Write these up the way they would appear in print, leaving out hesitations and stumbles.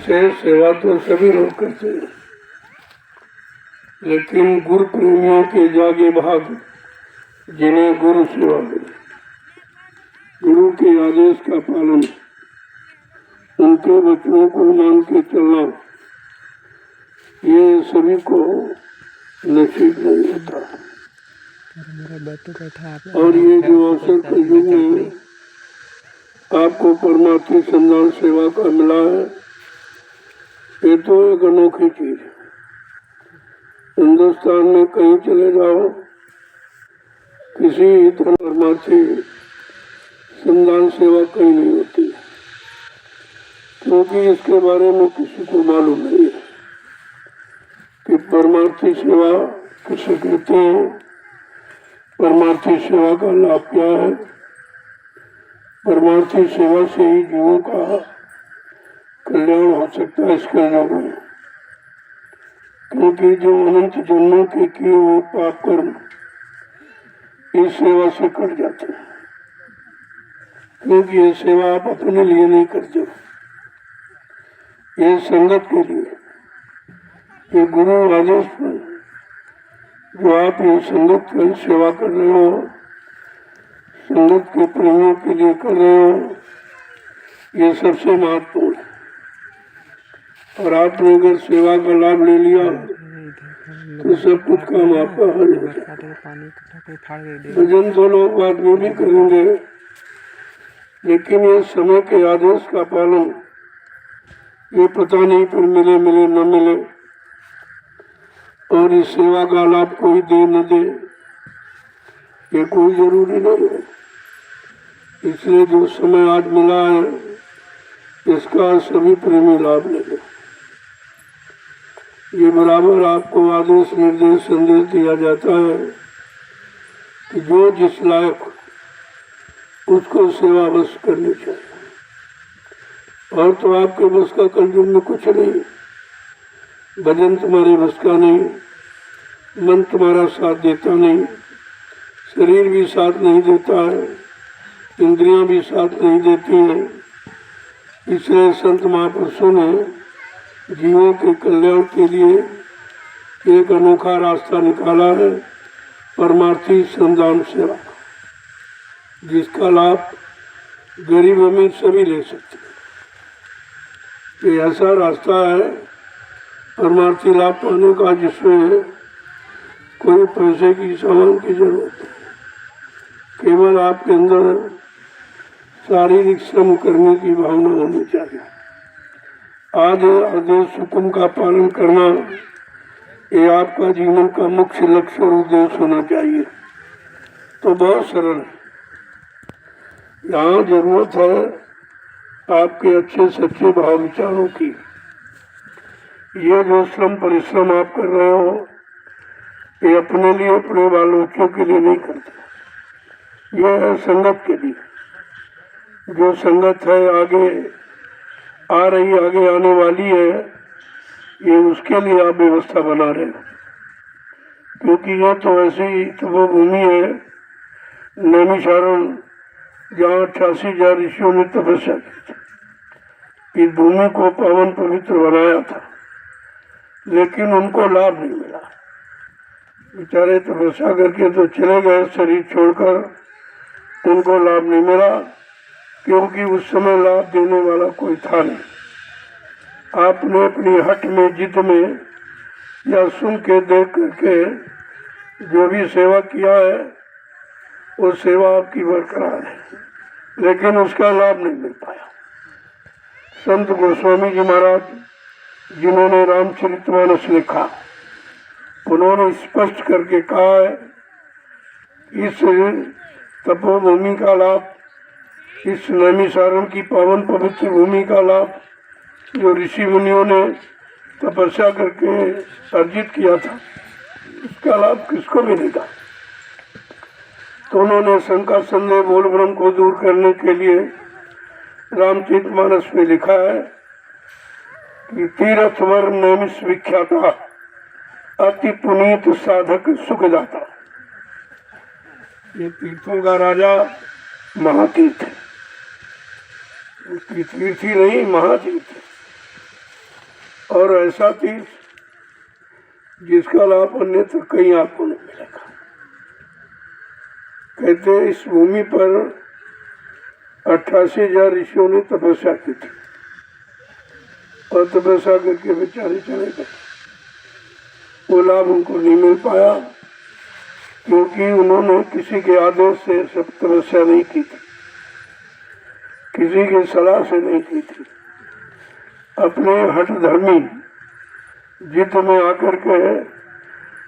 वैसे सेवा तो सभी लोग करते हैं, लेकिन गुरु प्रेमियों के जागे भाग जिन्हें गुरु सेवा मिले, गुरु के आदेश का पालन, उनके वचनों को मान के चलना, ये सभी को नसीब नहीं होता। और ये जो अवसर कलयुग में आपको परमार्थी संधान सेवा का मिला है, ये तो एक अनोखी चीज है। हिंदुस्तान में कहीं चले जाओ, किसी तरह परमार्थी संधान सेवा कहीं नहीं होती, क्योंकि इसके बारे में किसी को मालूम नहीं है कि परमार्थी सेवा किसे कहते हैं, परमार्थी सेवा का लाभ क्या है। परमार्थी सेवा से ही जीवों का कल्याण हो सकता है इसके युग में, क्योंकि जो अनंत जन्मों के किए हुए पाप कर्म इस सेवा से कट जाते हैं, क्योंकि ये सेवा आप अपने लिए नहीं करते, ये संगत के लिए, ये गुरु आदेश पर जो आप ये संगत की सेवा कर रहे हो, संगत के प्रेमियों के लिए कर रहे हो, ये सबसे महत्वपूर्ण है। और आपने अगर सेवा का लाभ ले लिया तो सब कुछ काम आपका हल हो जाएगा। भजन तो लोग बाद में भी करेंगे, लेकिन ये समय के आदेश का पालन, ये पता नहीं फिर मिले मिले न मिले, और इस सेवा का लाभ कोई दे न दे, ये कोई जरूरी नहीं है। इसलिए जो समय आज मिला है, इसका सभी प्रेमी लाभ ले लें। ये बराबर आपको आदेश निर्देश संदेश दिया जाता है कि जो जिस लायक उसको सेवा बस करनी चाहिए, और तो आपके बस का कलयुग में कुछ नहीं। भजन तुम्हारे बस का नहीं, मन तुम्हारा साथ देता नहीं, शरीर भी साथ नहीं देता है, इंद्रियां भी साथ नहीं देती हैं। इसलिए संत महापुरुषों ने जीवों के कल्याण के लिए एक अनोखा रास्ता निकाला है, परमार्थी संधान सेवा, जिसका लाभ गरीब अमीर सभी ले सकते हैं। ये ऐसा रास्ता है परमार्थी लाभ पाने का जिसमें कोई पैसे की सामान की जरूरत नहीं, केवल आपके अंदर शारीरिक श्रम करने की भावना होनी चाहिए। आज आदेश हुक्म का पालन करना, ये आपका जीवन का मुख्य लक्ष्य और उद्देश्य होना चाहिए। तो बहुत सरल है। यहाँ जरूरत है आपके अच्छे सच्चे भाव विचारों की। ये जो श्रम परिश्रम आप कर रहे हो, ये अपने लिए, अपने बाल बच्चों के लिए नहीं करते, ये है संगत के लिए। जो संगत है आगे आ रही, आगे आने वाली है, ये उसके लिए आप व्यवस्था बना रहे हो, क्योंकि ये तो ऐसी वो भूमि है नैमिषारण्य, जहाँ 88,000 ऋषियों ने तपस्या की थी। इस भूमि को पावन पवित्र बनाया था, लेकिन उनको लाभ नहीं मिला। बेचारे तपस्या करके तो चले गए शरीर छोड़कर, उनको लाभ नहीं मिला, क्योंकि उस समय लाभ देने वाला कोई था नहीं। आपने अपनी हट में, जिद में या सुन के देख करके जो भी सेवा किया है, वो सेवा आपकी बरकरार है, लेकिन उसका लाभ नहीं मिल पाया। संत गोस्वामी जी महाराज, जिन्होंने रामचरितमानस लिखा, उन्होंने स्पष्ट करके कहा है, इस तपोभूमि का लाभ, इस नैमिषारण्य की पावन पवित्र भूमि का लाभ जो ऋषि मुनियों ने तपस्या करके अर्जित किया था, इसका लाभ किसको मिलेगा। तो उन्होंने शंका संदेह मूल भ्रम को दूर करने के लिए रामचरितमानस में लिखा है कि तीर्थवर नैमिष विख्याता, अति पुनीत साधक सुख जाता। ये तीर्थों का राजा महातीर्थ है, तीर्थी नहीं महातीर्थ। और ऐसा तीर्थ जिसका लाभ अन्यत्र कहीं आपको नहीं मिलेगा। कहते हैं इस भूमि पर 88,000 ऋषियों ने तपस्या की थी और तपस्या करके बेचारे चले गए। वो लाभ उनको नहीं मिल पाया क्योंकि उन्होंने किसी के आदेश से सब तपस्या नहीं की थी, किसी की सलाह से नहीं की थी। अपने हठ धर्मी जिद में आकर के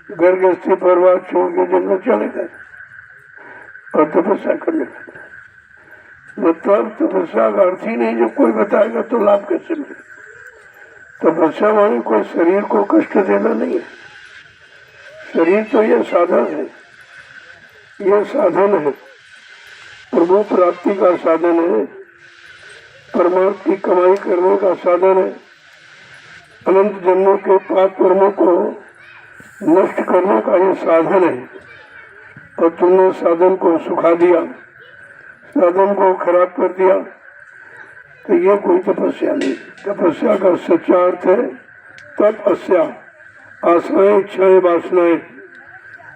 घर गृहस्थी परिवार छोड़ के जंगल चले गए और तपस्या करने लगे। मतलब तपस्या का अर्थ ही नहीं, जब कोई बताएगा तो लाभ कैसे मिले। तपस्या माने कोई शरीर को कष्ट देना नहीं है। शरीर तो यह साधन है, यह साधन है, प्रभु प्राप्ति का साधन है, परमार्थ की कमाई करने का साधन है, अनंत जन्मों के पाप कर्मों को नष्ट करने का यह साधन है। और तुमने साधन को सुखा दिया, साधन को खराब कर दिया, तो ये कोई तपस्या नहीं। तपस्या का सच्चा अर्थ है तपस्या। आशाएं, इच्छाएं, वासनाएं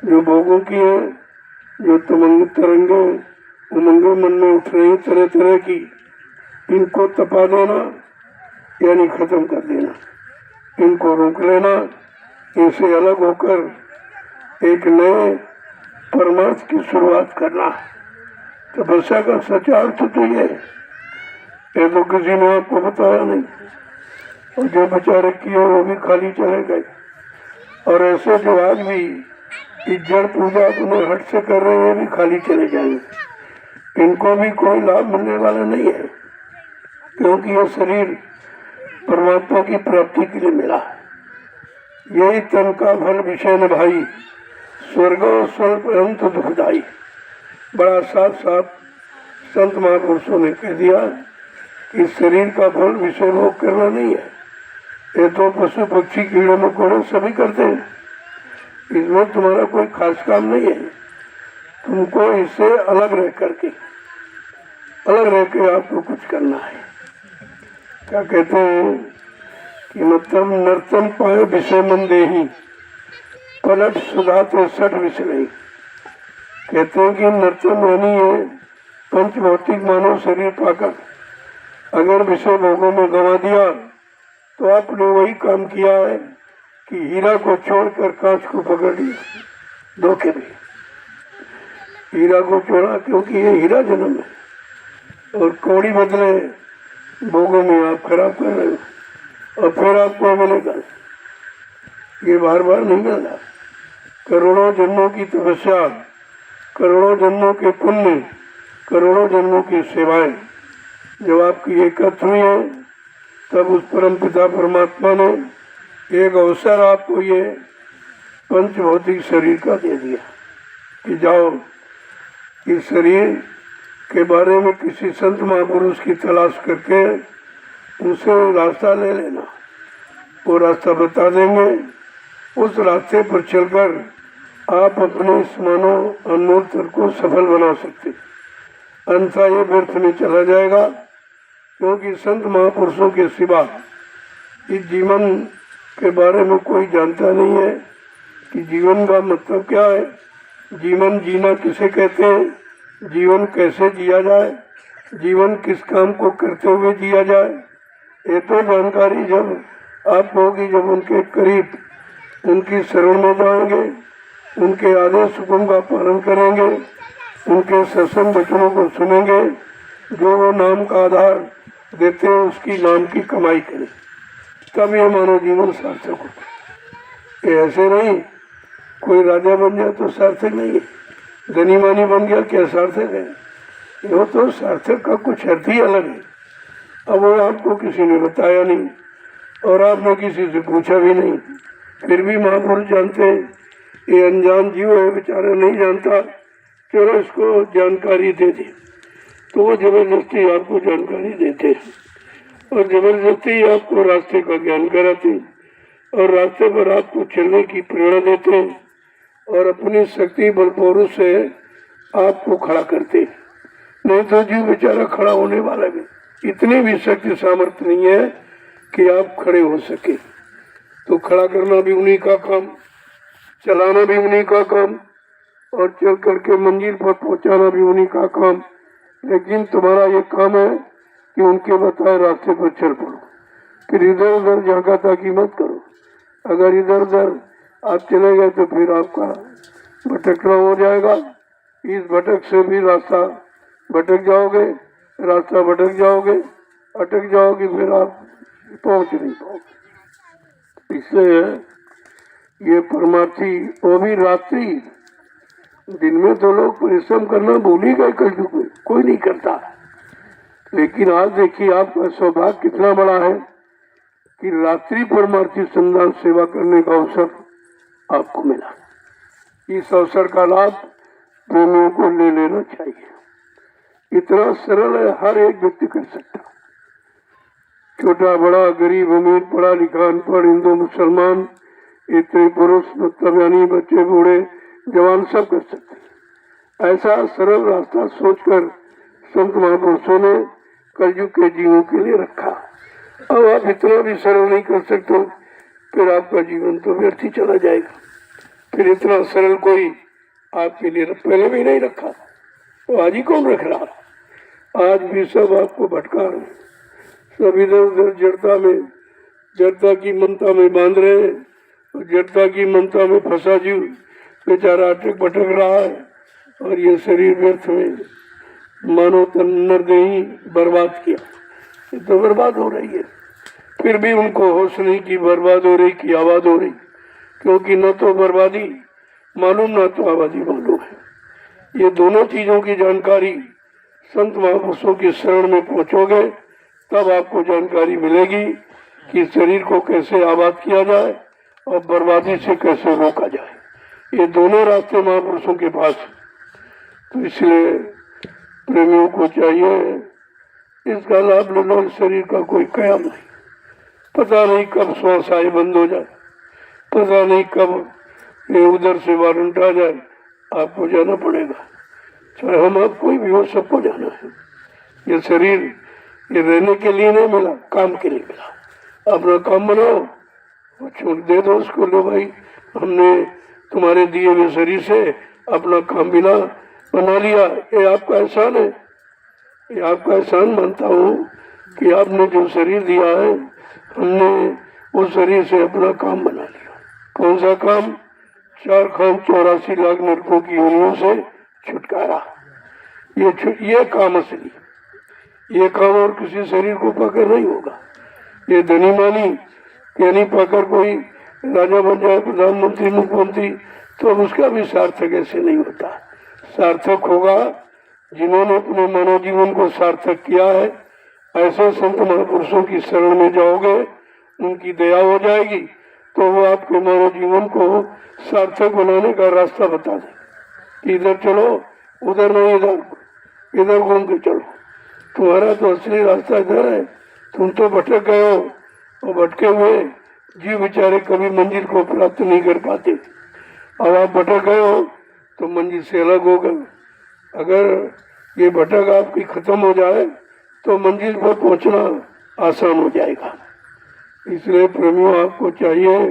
जो भोगों की हैं, जो तरंगे उमंगे मन में उठ रही तरह तरह की, इनको तपा देना यानी खत्म कर देना, इनको रोक लेना, इनसे अलग होकर एक नए परमार्थ की शुरुआत करना। तपस्या का सच्चा अर्थ तो ये तो किसी ने आपको बताया नहीं, और जो बेचारे किए वो भी खाली चले गए। और ऐसे जो आज भी इस जड़ पूजा अपने हट से कर रहे हैं भी खाली चले जाएंगे। इनको भी कोई लाभ मिलने वाला नहीं है, क्योंकि यह शरीर परमात्मा की प्राप्ति के लिए मिला। यही तन का फल विषय न भाई, स्वर्ग स्वल्प अंत दुखदाई। बड़ा साफ साफ संत महापुरुषों ने कह दिया कि शरीर का फल विषय भोग करना नहीं है। ये तो पशु पक्षी कीड़े मकोड़े सभी करते हैं, इसमें तुम्हारा कोई खास काम नहीं है। तुमको इससे अलग रह करके आपको कुछ करना है। क्या कहते हैं कि मतलब नर्तन पाए विषय मन देही, पलट सुधाते सठ विषय नहीं। कहते हैं कि नर्तन यानी है पंच भौतिक मानव शरीर पाकर अगर विषय भोगों में गंवा दिया तो आपने वही काम किया है कि हीरा को छोड़कर कांच को पकड़ लिया। धोखे में हीरा को छोड़ा क्योंकि ये हीरा जन्म है, और कौड़ी बदले भोगों में आप खराब कर रहे हो और फिर आपको मिलेगा। ये बार बार नहीं मिलता। करोड़ों जन्मों की तपस्या, करोड़ों जन्मों के पुण्य, करोड़ों जन्मों की सेवाएं जब आपकी एकत्र हुई है, तब उस परम पिता परमात्मा ने एक अवसर आपको ये पंच भौतिक शरीर का दे दिया कि जाओ इस शरीर के बारे में किसी संत महापुरुष की तलाश करके उनसे रास्ता ले लेना। वो रास्ता बता देंगे, उस रास्ते पर चलकर आप अपने इस मानव अनमोल तर को सफल बना सकते। अन्यथा ये व्यर्थ में चला जाएगा, क्योंकि संत महापुरुषों के सिवा इस जीवन के बारे में कोई जानता नहीं है कि जीवन का मतलब क्या है, जीवन जीना किसे कहते हैं, जीवन कैसे जिया जाए, जीवन किस काम को करते हुए जिया जाए। ये तो जानकारी जब आपको होगी जब उनके करीब उनकी शरण में जाएंगे, उनके आदेश हुक्म का पालन करेंगे, उनके सत्संग वचनों को सुनेंगे, जो वो नाम का आधार देते हैं उसकी नाम की कमाई करें, तब ये मानव जीवन सार्थक होता है। ऐसे नहीं कोई राजा बन जाए तो सार्थक नहीं है, धनी मानी बन गया क्या सार्थक है? वो तो सार्थक का कुछ अर्थ ही अलग है। अब वो आपको किसी ने बताया नहीं और आपने किसी से पूछा भी नहीं, फिर भी महापुरुष जानते हैं। ये अनजान जीव है, बेचारा नहीं जानता, चलो इसको जानकारी दे दे, तो वो जबरदस्ती आपको जानकारी देते हैं और जबरदस्ती आपको रास्ते का ज्ञान कराते हैं और रास्ते पर आपको चलने की प्रेरणा देते हैं और अपनी शक्ति बल पौरुष से आपको खड़ा करते हैं। नहीं तो जीव बेचारा खड़ा होने वाला भी इतनी भी शक्ति सामर्थ्य नहीं है कि आप खड़े हो सके। तो खड़ा करना भी उन्हीं का काम, चलाना भी उन्हीं का काम, और चल करके मंजिल पर पहुंचाना भी उन्हीं का काम। लेकिन तुम्हारा ये काम है कि उनके बताए रास्ते पर चल पड़ो, फिर इधर उधर झांका ताकि मत करो। अगर इधर उधर आप चले गए तो फिर आपका भटकना हो जाएगा। इस भटक से भी रास्ता भटक जाओगे, रास्ता भटक जाओगे, अटक जाओगे, फिर आप पहुंच नहीं पाओगे। इसलिए ये परमार्थी, वो भी रात्रि, दिन में तो लोग परिश्रम करना भूल ही गए, कलयुग में कोई नहीं करता। लेकिन आज देखिए आपका सौभाग्य कितना बड़ा है कि रात्रि परमार्थी संधान सेवा करने का अवसर आपको मिला। इस अवसर का लाभ प्रेमियों को ले लेना चाहिए। इतना सरल है, हर एक व्यक्ति कर सकता, छोटा बड़ा, गरीब अमीर, पढ़ा लिखा अनपढ़, हिंदू मुसलमान, स्त्री पुरुष, मतलब यानी बच्चे बूढ़े जवान सब कर सकते। ऐसा सरल रास्ता सोचकर संत महापुरुषों ने कलयुग के जीवों के लिए रखा। अब आप इतना भी सरल नहीं कर सकते, फिर आपका जीवन तो व्यर्थ ही चला जाएगा। फिर इतना सरल कोई आपके लिए पहले भी नहीं रखा, तो आज ही कौन रख रहा? आज भी सब आपको भटका रहे, सब इधर उधर जड़ता की मनता में बांध रहे हैं, और जड़ता की मनता में फंसा जीव बेचारा अटक भटक रहा है, और ये शरीर व्यर्थ में मानो तन नरदेही बर्बाद किया। ये तो बर्बाद हो रही है, फिर भी उनको होश नहीं कि बर्बाद हो रही कि आबाद हो रही, क्योंकि न तो बर्बादी मालूम न तो आबादी मालूम है। ये दोनों चीजों की जानकारी संत महापुरुषों की शरण में पहुंचोगे तब आपको जानकारी मिलेगी कि शरीर को कैसे आबाद किया जाए और बर्बादी से कैसे रोका जाए। ये दोनों रास्ते महापुरुषों के पास। तो इसलिए प्रेमियों को चाहिए इसका लाभ ले लो। शरीर का कोई कयाम नहीं, पता नहीं कब श्वास आए बंद हो जाए, पता नहीं कब ये उधर से वारंट आ जाए। आपको जाना पड़ेगा, चाहे हम आप कोई भी हो, सबको जाना है। ये शरीर ये रहने के लिए नहीं मिला, काम के लिए मिला। अपना काम बनाओ, छोड़ दे दो उसको, लो भाई हमने तुम्हारे दिए हुए शरीर से अपना काम बिना बना लिया। ये आपका एहसान है, ये आपका एहसान मानता हूँ कि आपने जो शरीर दिया है, हमने उस शरीर से अपना काम बना लिया। कौन सा काम? 4,84 लाख नरकों की योनियों से छुटकारा। ये काम असली, ये काम और किसी शरीर को पाकर नहीं होगा। ये धनी मानी यानी पाकर कोई राजा बन जाए, प्रधानमंत्री, मुख्यमंत्री, तो उसका भी सार्थक ऐसे नहीं होता। सार्थक होगा जिन्होंने अपने मानव जीवन को सार्थक किया है। ऐसे संत महापुरुषों की शरण में जाओगे, उनकी दया हो जाएगी, तो वो आपके मानव जीवन को सार्थक बनाने का रास्ता बता दें। इधर चलो, उधर नहीं, इधर घूम के चलो, तुम्हारा तो असली रास्ता इधर है। तुम तो भटक गए हो, और भटके हुए जीव बेचारे कभी मंजिल को प्राप्त नहीं कर पाते। अब आप भटक गए हो तो मंजिल से अलग हो गए। अगर ये भटक आपकी खत्म हो जाए तो मंजिल पर पहुंचना आसान हो जाएगा। इसलिए प्रेमियों, आपको चाहिए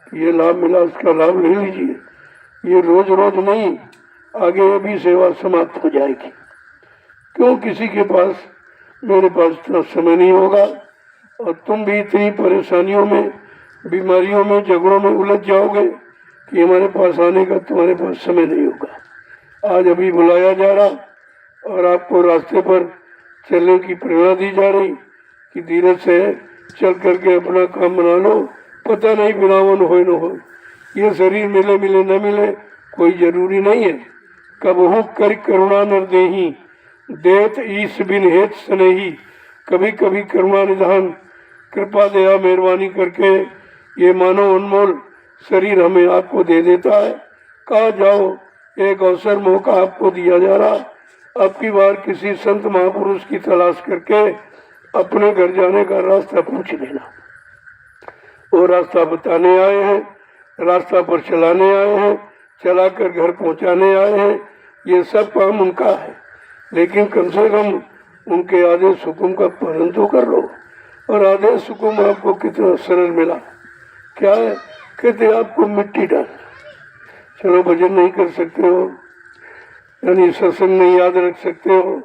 कि ये लाभ मिला, उसका लाभ ले लीजिए। ये रोज रोज नहीं, आगे अभी सेवा समाप्त हो जाएगी। क्यों किसी के पास, मेरे पास इतना समय नहीं होगा, और तुम भी इतनी परेशानियों में, बीमारियों में, झगड़ों में उलझ जाओगे कि हमारे पास आने का तुम्हारे पास समय नहीं होगा। आज अभी बुलाया जा रहा और आपको रास्ते पर चलने की प्रेरणा दी जा रही कि धीरज से चल करके अपना काम बना लो। पता नहीं बिनावन हो न हो, ये शरीर मिले मिले न मिले कोई जरूरी नहीं है। कबहू कर करुणा निर्देही, देत ईस बिन हेत स्नेही। कभी कभी करुणा निधान, कृपा दया मेहरबानी करके ये मानव अनमोल शरीर हमें आपको दे देता है। कहा जाओ, एक अवसर मौका आपको दिया जा रहा। अब की बार किसी संत महापुरुष की तलाश करके अपने घर जाने का रास्ता पूछ लेना। वो रास्ता बताने आए हैं, रास्ता पर चलाने आए हैं, चलाकर घर पहुंचाने आए हैं। ये सब काम उनका है, लेकिन कम से कम उनके आदेश हुक्म का पालन तो कर लो। और आदेश हुक्म आपको कितना सरल मिला, क्या है? कहते आपको मिट्टी डाल, चलो भजन नहीं कर सकते हो, यानी सत्संग नहीं याद रख सकते हो,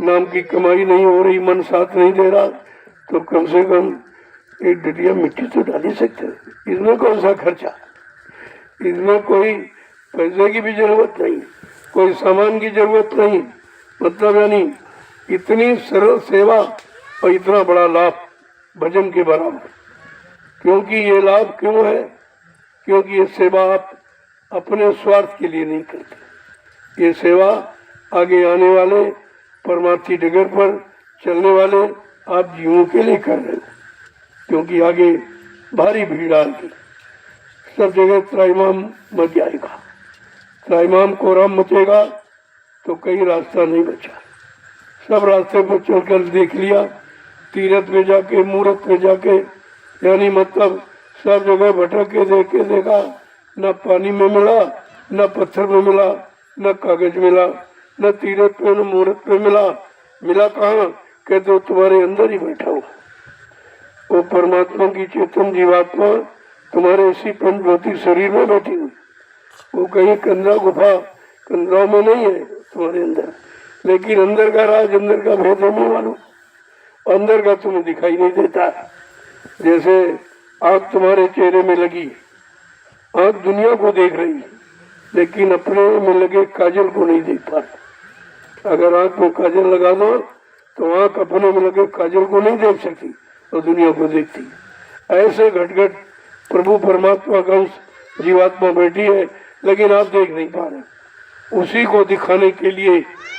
नाम की कमाई नहीं हो रही, मन साथ नहीं दे रहा, तो कम से कम एक डटिया मिट्टी तो डाल ही सकते हो। इसमें कौन सा खर्चा, इसमें कोई पैसे की भी जरूरत नहीं, कोई सामान की जरूरत नहीं, मतलब यानी इतनी सरल सेवा और इतना बड़ा लाभ भजन के बराबर। क्योंकि ये लाभ क्यों है? क्योंकि ये सेवा आप अपने स्वार्थ के लिए नहीं करते, ये सेवा आगे आने वाले परमार्थी डगर पर चलने वाले आप जीवों के लिए कर रहे हो। क्योंकि आगे भारी भीड़ आएगी, सब जगह त्राइमाम मच जाएगा, त्राइमाम कोराम मचेगा तो कहीं रास्ता नहीं बचा। सब रास्ते पर चलकर देख लिया, तीरथ में जाके, मूर्त में जाके, यानी मतलब सब जगह भटक के देख के देखा, न पानी में मिला, न पत्थर में मिला, न कागज मिला, न तीरथ में, न मूर्त में मिला। मिला कहाँ? कहते तुम्हारे अंदर ही बैठा हुआ वो परमात्मा की चेतन जीवात्मा तुम्हारे इसी पंचभौतिक शरीर में बैठी हुई। वो कहीं कंदरा गुफा कंदराओं में नहीं है, तुम्हारे अंदर। लेकिन अंदर का राज, अंदर का भेद नहीं मालूम, अंदर का तुम्हें दिखाई नहीं देता। जैसे आँख तुम्हारे चेहरे में लगी, आँख दुनिया को देख रही है, लेकिन अपने में लगे काजल को नहीं देख पा रही। अगर आँख में काजल लगा दो तो आँख अपने में लगे काजल को नहीं देख सकती और दुनिया को देखती। ऐसे घट घट प्रभु परमात्मा का उस जीवात्मा बैठी है, लेकिन आप देख नहीं पा रहे। उसी को दिखाने के लिए,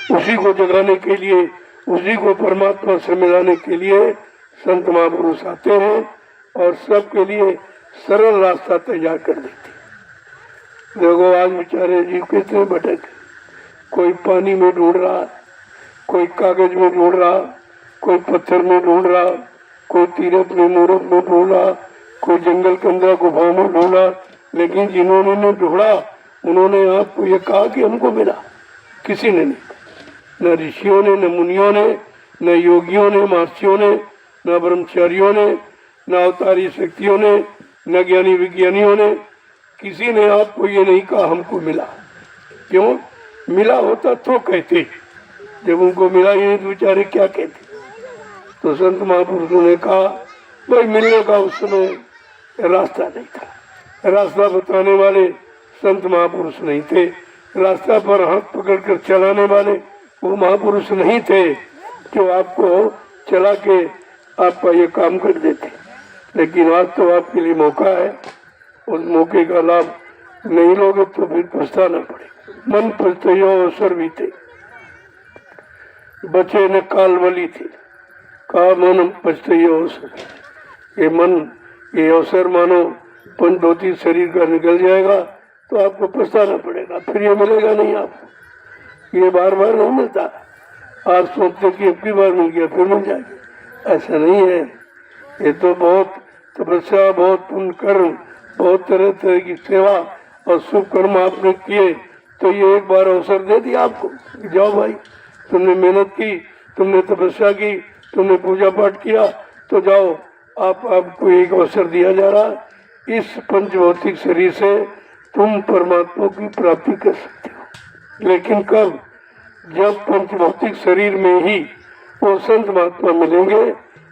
उसी को जगाने के लिए, उसी को परमात्मा से मिलाने के लिए संत महापुरुष आते हैं और सबके लिए सरल रास्ता तैयार कर देते। देखो आज बेचारे जीव कितने भटक, कोई पानी में ढूंढ रहा, कोई कागज में ढूंढ रहा, कोई पत्थर में ढूंढ रहा, कोई तीरथ में, मूर्त में ढूंढ रहा, कोई जंगल कंदरा गुफाओं में ढूंढा। लेकिन जिन्होंने ने ढूंढा उन्होंने आपको ये कहा कि हमको मिला, किसी ने नहीं, न ऋषियों ने, न मुनियों ने, न योगियों ने, महर्षियों ने, न ब्रह्मचारियों ने, न अवतारी शक्तियों ने, न ज्ञानी विज्ञानियों ने, किसी ने आपको ये नहीं कहा हमको मिला। क्यों? मिला होता तो कहते, जब उनको मिला ही नहीं तो बेचारे क्या कहते। तो संत महापुरुषों ने कहा भाई मिलने का उस समय रास्ता नहीं था, रास्ता बताने वाले संत महापुरुष नहीं थे, रास्ता पर हाथ पकड़कर चलाने वाले वो महापुरुष नहीं थे जो आपको चला के आपका ये काम कर देते। लेकिन आज तो आपके लिए मौका है, उस मौके का लाभ नहीं लोगे तो फिर पछताना पड़ेगा। मन पछतायो अवसर बीते, बचे न काल वली थी, कहा मन पछतायो अवसर। ये मन, ये अवसर मानो पंचभौतिक शरीर का निकल जाएगा तो आपको पछताना पड़ेगा, फिर ये मिलेगा नहीं आपको। ये बार बार नहीं मिलता। आप सोचते कि अब की बार मिल गया फिर मिल जाएगा, ऐसा नहीं है। ये तो बहुत तपस्या, बहुत पुण्य कर्म, बहुत तरह तरह की सेवा और शुभ कर्म आपने किए तो ये एक बार अवसर दे दिया आपको। जाओ भाई, तुमने मेहनत की, तुमने तपस्या की, तुमने पूजा पाठ किया, तो जाओ, आपको एक अवसर दिया जा रहा है। इस पंचभौतिक शरीर से तुम परमात्मा की प्राप्ति कर सकते हो। लेकिन कब? जब पंचभौतिक शरीर में ही वो संत महात्मा मिलेंगे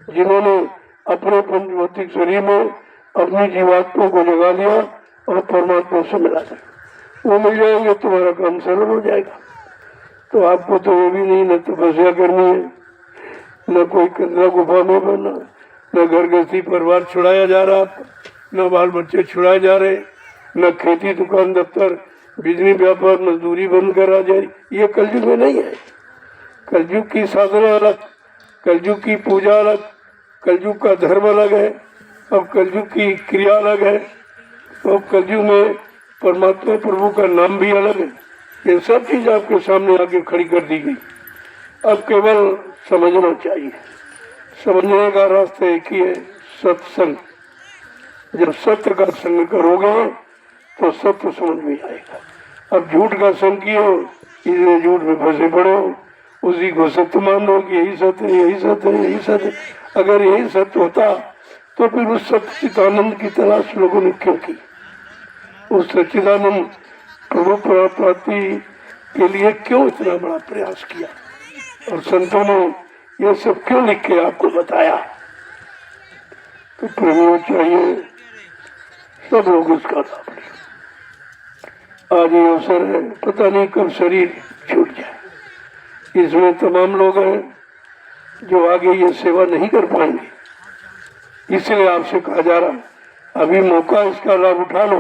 जिन्होंने अपने पंचभौतिक शरीर में अपनी जीवात्मा को जगा लिया और परमात्मा से मिला दिया। वो मिल जाएंगे, तुम्हारा काम सरल हो जाएगा। तो आपको तो ये भी नहीं, न तपस्या करनी है, न कोई कंदरा गुफा में बनना, न घर गृहस्थी परिवार छुड़ाया जा रहा, न बाल बच्चे छुड़ाए जा रहे, न खेती दुकान दफ्तर बिजली व्यापार मजदूरी बंद करा जाए। ये कलयुग में नहीं है। कलयुग की साधना अलग, कलयुग की पूजा अलग, कलयुग का धर्म अलग है, अब कलयुग की क्रिया अलग है। तो कलयुग में परमात्मा प्रभु का नाम भी अलग है। ये सब चीज आपके सामने आके खड़ी कर दी गई। अब केवल समझना चाहिए। समझने का रास्ता एक ही है, सत्संग। जब सत्य का संग करोगे तो सत्य समझ में आएगा। अब झूठ का संग किए हो, इसलिए झूठ में फंसे पड़े हो, उसी को सत्य मान लो कि यही सत्य है, यही सत्य है, यही सत्य। अगर यही सत्य होता तो फिर उस सच्चिदानंद की तलाश लोगों ने क्यों की? उस सच्चिदानंद प्रभु प्राप्ति के लिए क्यों इतना बड़ा प्रयास किया? और संतों ने ये सब क्यों लिख के आपको बताया? तो प्रेमियों चाहिए सब लोग इसका लाभ लें। आज ये अवसर है, पता नहीं कब शरीर छूट जाए। इसमें तमाम लोग हैं जो आगे ये सेवा नहीं कर पाएंगे, इसलिए आपसे कहा जा रहा अभी मौका, इसका लाभ उठा लो,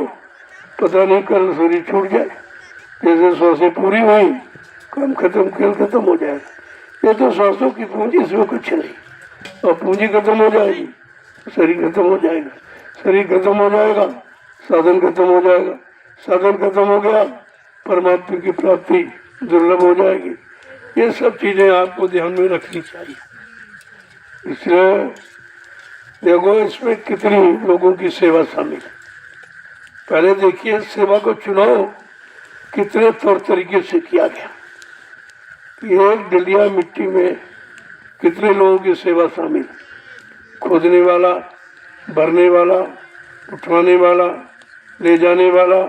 पता नहीं कल शरीर छूट जाए। जैसे श्वासें पूरी हुई, काम खत्म, खेल खत्म हो जाएगा। ये तो श्वासों की पूंजी, इसमें कुछ नहीं, और पूंजी खत्म हो जाएगी, शरीर खत्म हो जाएगा, शरीर खत्म हो जाएगा, साधन खत्म हो जाएगा, साधन खत्म हो गया, परमात्मा की प्राप्ति दुर्लभ हो जाएगी। ये सब चीजें आपको ध्यान में रखनी चाहिए। इसलिए देखो इसमें कितनी लोगों की सेवा शामिल है। पहले देखिए सेवा को चुनाव कितने तौर तरीके से किया गया। एक डलिया मिट्टी में कितने लोगों की सेवा शामिल, खोदने वाला, भरने वाला, उठवाने वाला, ले जाने वाला,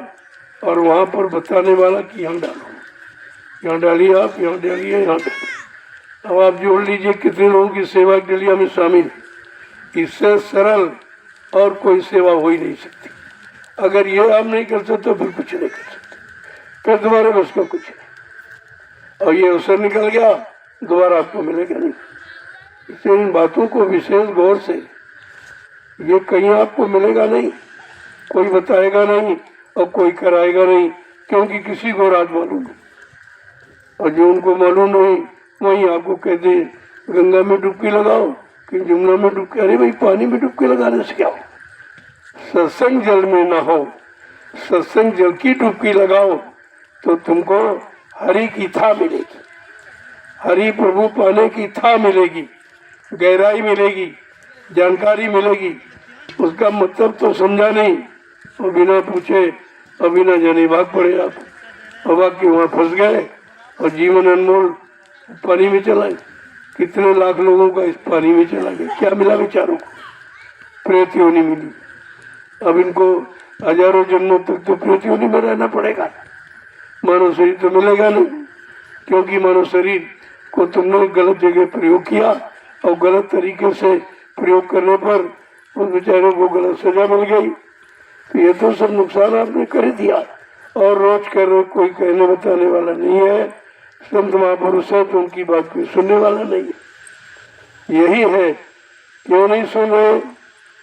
और वहाँ पर बताने वाला कि यहाँ डालो, यहाँ डालिए, आप यहाँ डालिए, यहाँ डालिए। अब आप जोड़ लीजिए कितने लोगों की सेवा डलिया में शामिल। इससे सरल और कोई सेवा हो ही नहीं सकती। अगर ये आप नहीं कर सकते तो फिर कुछ नहीं कर सकते, फिर तुम्हारे बस का कुछ नहीं। और ये अवसर निकल गया, दोबारा आपको मिलेगा नहीं। इसलिए इन बातों को विशेष गौर से, ये कहीं आपको मिलेगा नहीं, कोई बताएगा नहीं और कोई कराएगा नहीं, क्योंकि किसी को राज मालूम नहीं। और जो उनको मालूम नहीं वही आपको कहते गंगा में डुबकी लगाओ कि जमुना में डुबकी। अरे भाई पानी में डुबकी लगाने से क्या हो? सत्संग जल में ना हो, सत्संग जल की डुबकी लगाओ तो तुमको हरि की था मिलेगी, हरि प्रभु पाने की था मिलेगी, गहराई मिलेगी, जानकारी मिलेगी। उसका मतलब तो समझा नहीं, और बिना पूछे और बिना जाने भाग पड़े आप, और बाकी वहाँ फंस गए और जीवन अनमोल पानी में चला गया। कितने लाख लोगों का इस पानी में चला गया, क्या मिला बेचारों को? प्रेत योनि मिली। अब इनको हजारों जन्मों तक तो प्रेत योनि में रहना पड़ेगा, मानव शरीर तो मिलेगा नहीं, क्योंकि मानव शरीर को तुमने गलत जगह प्रयोग किया और गलत तरीके से प्रयोग करने पर उस बेचारे को गलत सजा मिल गई। तो ये तो सब नुकसान आपने कर दिया, और रोज कर रहे, कोई कहने बताने वाला नहीं है। संत महापुरुष है तो उनकी बात कोई सुनने वाला नहीं है। यही है, क्यों नहीं सुन रहे?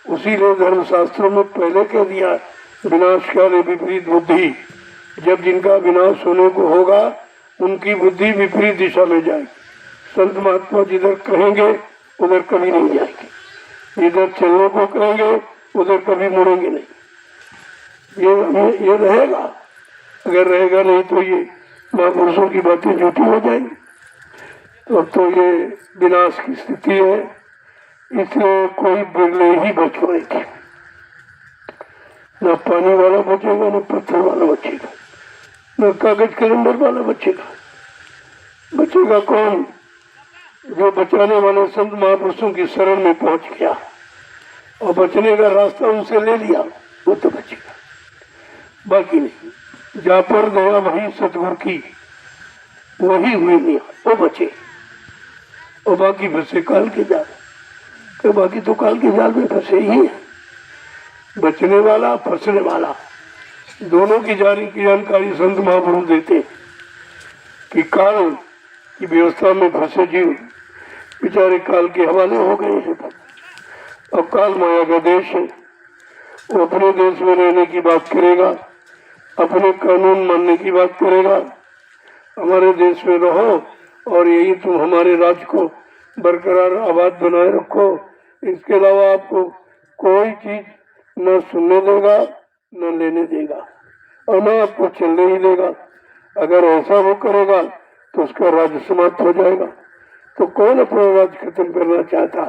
उसी ने धर्मशास्त्रों में पहले कह दिया, विनाशकाले विपरीत बुद्धि। जब जिनका विनाश होने को होगा उनकी बुद्धि विपरीत दिशा में जाएगी। संत महात्मा जिधर कहेंगे उधर कभी नहीं जाएंगे, इधर चलने को कहेंगे उधर कभी मुड़ेंगे नहीं। ये रहेगा, अगर रहेगा नहीं तो ये महापुरुषों की बातें झूठी हो जाएंगी। तो ये विनाश की स्थिति है। इसलिए कोई बिरले ही बच पाएगी, न पानी वाला बचेगा, न पत्थर वाला बचेगा, न कागज कैलेंडर वाला बचेगा। बचेगा कौन? जो बचाने वाले संत महापुरुषों की शरण में पहुंच गया और बचने का रास्ता उनसे ले लिया, वो तो बचेगा, बाकी नहीं। जहाँ पर दया वही सतगुरु की, वही हुई मियाँ, वो बचे। और बाकी फंसे काल के जाल, तो बाकी तो काल के जाल में फंसे ही है। बचने वाला, फंसने वाला, दोनों की जानकारी संत महापुरुष देते कि काल की व्यवस्था में फंसे जीव बेचारे काल के हवाले हो गए हैं। अब काल माया का देश है, वो अपने देश में रहने की बात करेगा, अपने कानून मानने की बात करेगा। हमारे देश में रहो और यही तुम हमारे राज्य को बरकरार आबाद बनाए रखो, इसके अलावा आपको कोई चीज न सुनने देगा न लेने देगा और न आपको चलने ही देगा। अगर ऐसा वो करेगा तो उसका राज्य समाप्त हो जाएगा। तो कौन अपना राज्य खत्म करना चाहता?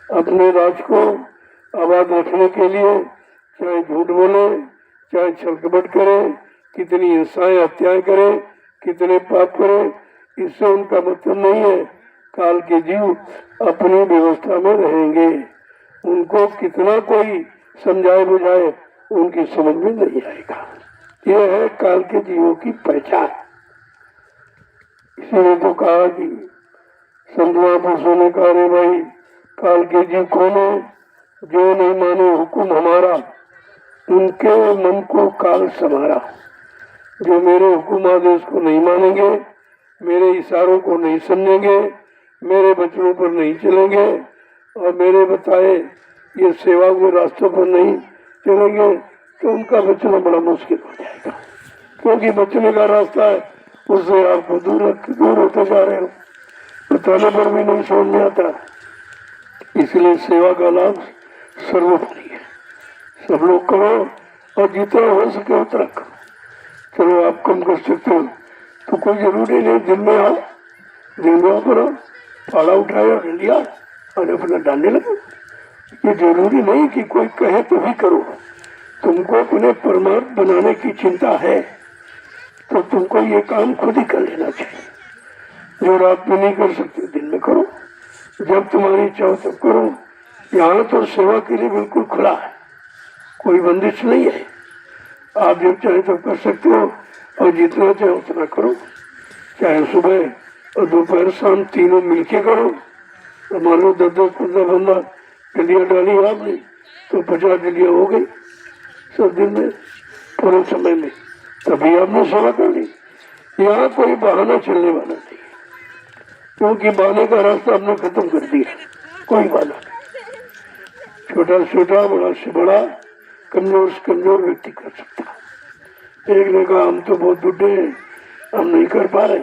अपने राज्य को आबाद रखने के लिए चाहे झूठ बोले, चाहे छलकपट करे, कितनी हिंसाएं हत्याएं करे, कितने पाप करे, इससे उनका मतलब नहीं है। काल के जीव अपनी व्यवस्था में रहेंगे उनको कितना कोई समझाए बुझाए उनकी समझ में नहीं आएगा। यह है काल के जीवों की पहचान। इसीलिए तो कहा कि संत महापुरुषों ने कहा, रे भाई काल के जीव कौन है? जो नहीं माने हुक्म हमारा, उनके मन को काल समारा। जो मेरे हुक्म आदेश को नहीं मानेंगे, मेरे इशारों को नहीं समझेंगे, मेरे वचनों पर नहीं चलेंगे और मेरे बताए ये सेवा के रास्तों पर नहीं चलेंगे, तो उनका बचना बड़ा मुश्किल हो जाएगा। क्योंकि बचने का रास्ता है, उससे आपको दूर होते जा रहे हो, बताने पर भी नहीं समझ में आता। इसलिए सेवा का लाभ सर्वोपरि है। सब लोग करो और जितना हो सके उतना करो। चलो आप कम कर सकते हो तो कोई जरूरी नहीं दिन में आओ, दिन में आओ, फाड़ा उठाया लिया और अपना डालने लगे। ये जरूरी नहीं कि कोई कहे तो भी करो। तुमको अपने परमार्थ बनाने की चिंता है तो तुमको ये काम खुद ही कर लेना चाहिए। जो रात में नहीं कर सकते दिन में करो, जब तुम्हारी इच्छा हो तब करो। यहाँ तो सेवा के लिए बिल्कुल खुला है, कोई बंदिश नहीं है। आप जब चाहे तब कर सकते हो और जितना चाहे उतना करो। चाहे सुबह और दोपहर शाम तीनों मिलके करो। तो मान लो 10-15 बंदा डलिया डाली आपने तो 50 डलिया हो गई सब दिन में, पूरे समय में, तभी आपने सेवा कर ली। यहाँ कोई बहाना चलने वाला नहीं, क्योंकि बहाने का रास्ता हमने खत्म कर दिया। कोई बहाना नहीं, छोटा से छोटा, बड़ा से बड़ा, कमजोर से कमजोर व्यक्ति कर सकता। एक ने कहा हम तो बहुत बुढ़े हैं, हम नहीं कर पा रहे।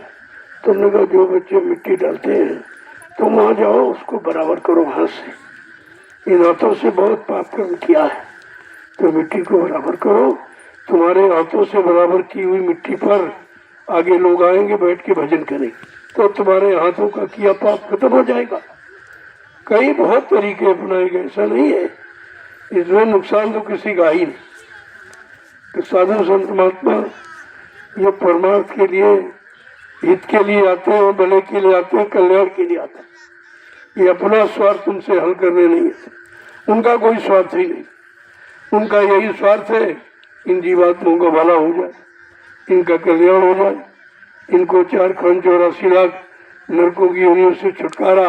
तुमने कहा जो बच्चे मिट्टी डालते हैं तुम वहाँ जाओ, उसको बराबर करो हाथ से। इन हाथों से बहुत पाप कर्म किया है, तो मिट्टी को बराबर करो। तुम्हारे हाथों से बराबर की हुई मिट्टी पर आगे लोग आएंगे, बैठ के भजन करेंगे, तो तुम्हारे हाथों का किया पाप खत्म हो जाएगा। कई बहुत तरीके अपनाए गए, ऐसा नहीं है। इसमें नुकसान तो किसी का ही नहीं। तो साधु संत महात्मा ये परमार्थ के लिए, हित के लिए आते हैं, भले के लिए आते हैं, कल्याण के लिए आते हैं। ये अपना स्वार्थ उनसे हल करने नहीं है, उनका कोई स्वार्थ ही नहीं। उनका यही स्वार्थ है इन जीवात्माओं का भला हो जाए, इनका कल्याण हो जाए, इनको 4,84 लाख नरकों की योनियों से छुटकारा,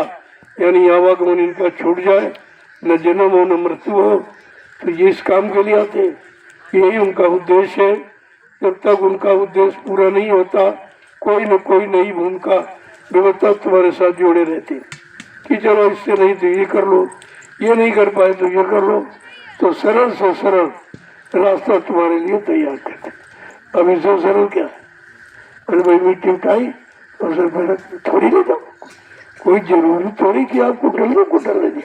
यानी आवागमन इनका छूट जाए, न जन्म हो न मृत्यु हो। तो ये इस काम के लिए आते हैं, यही उनका उद्देश्य है। जब तक उनका उद्देश्य पूरा नहीं होता, कोई न कोई नई भूमिका व्यवस्था तुम्हारे साथ जोड़े रहते हैं कि चलो इससे नहीं तो ये कर लो, ये नहीं कर पाए तो ये कर लो। तो सरल से सरल रास्ता तुम्हारे लिए तैयार करते। अब इससे सरल क्या है? अरे भाई मिट्टी उठाई और सर पर थोड़ी ले जाओ, कोई जरूरी थोड़ी कि आपको डलने को डलने दे।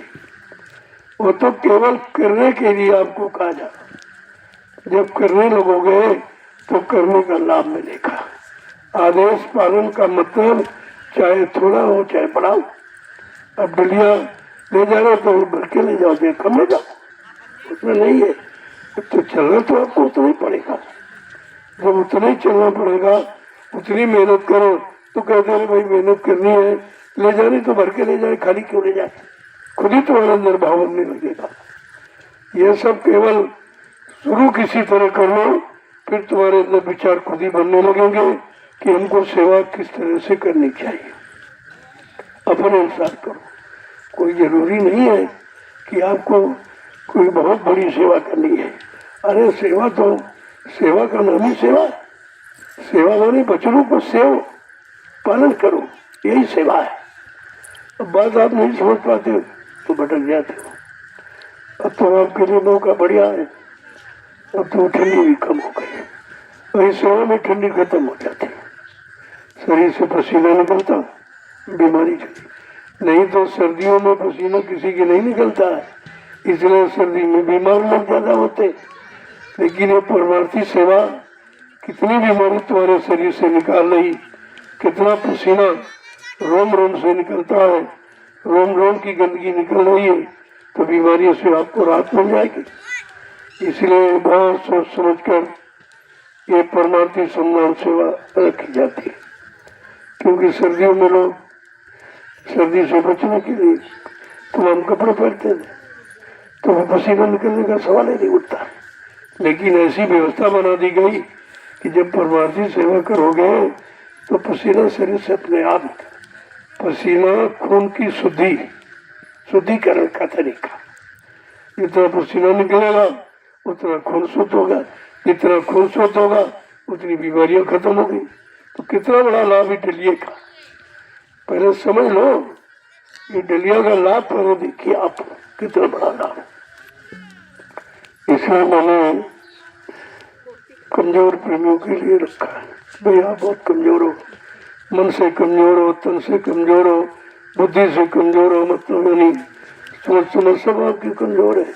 वो तो केवल करने के लिए आपको कहा जा। जब करने लगोगे तो करने का लाभ मिलेगा। आदेश पालन का मतलब चाहे थोड़ा हो चाहे बड़ा हो। अब डलिया ले जा रहे तो भर के ले जाओ, चाहे कम ले जाओ, उसमें नहीं है। तो चलना तो आपको उतना ही पड़ेगा। जब उतना ही चलना पड़ेगा, उतनी मेहनत करो। तो कहते हैं भाई मेहनत करनी है, ले जानी तो भर के ले जाए, खाली क्यों ले जाए? खुद ही तुम्हारा अंदर भाव बनने लगेगा। यह सब केवल शुरू किसी तरह कर लो, फिर तुम्हारे अंदर विचार खुद ही बनने लगेंगे कि हमको सेवा किस तरह से करनी चाहिए। अपने अनुसार करो। कोई जरूरी नहीं है कि आपको कोई बहुत बड़ी सेवा करनी है। अरे सेवा तो, सेवा का नाम ही सेवा है। सेवा माने वचनों को सेव, पालन करो, यही सेवा है। अब बात आप नहीं समझ पाते हो तो भटक जाते हो। अब तो आपके लिए मौका बढ़िया है, अब तो ठंडी भी कम हो गई। वही सेवा में ठंडी खत्म हो जाती है, शरीर से पसीना निकलता, बीमारी चली। नहीं तो सर्दियों में पसीना किसी के नहीं निकलता है, इसलिए सर्दी में बीमार लोग ज्यादा होते। लेकिन ये परमार्थी सेवा कितनी बीमारी तुम्हारे शरीर से निकाल रही, कितना पसीना रोम रोम से निकलता है, रोम रोम की गंदगी निकल रही है, तो बीमारियों से आपको राहत मिल जाएगी। इसलिए बहुत सोच समझ कर ये परमार्थी सम्मान सेवा रखी जाती है। क्योंकि सर्दियों में लोग सर्दी से बचने के लिए तमाम कपड़े पहनते थे, तो वो पसीना निकलने का सवाल ही नहीं उठता। लेकिन ऐसी व्यवस्था बना दी गई कि जब परमार्थी सेवा करोगे तो पसीना शरीर से अपने आप, पसीना खून की शुद्धिकरण का तरीका, जितना पसीना निकलेगा उतना खून शुद्ध होगा, जितना खून शुद्ध होगा उतनी बीमारियां खत्म होगी। तो कितना बड़ा लाभ है डलिया का, पहले समझ लो ये डलिया का लाभ पहले देखिए आप, कितना बड़ा लाभ। इसलिए मैंने कमजोर प्रेमियों के लिए रखा है। भाई आप बहुत कमजोर हो, मन से कमजोर हो, तन से कमजोर हो, बुद्धि से कमजोर हो, मतलब नहीं समझ सब आपकी कमजोर है,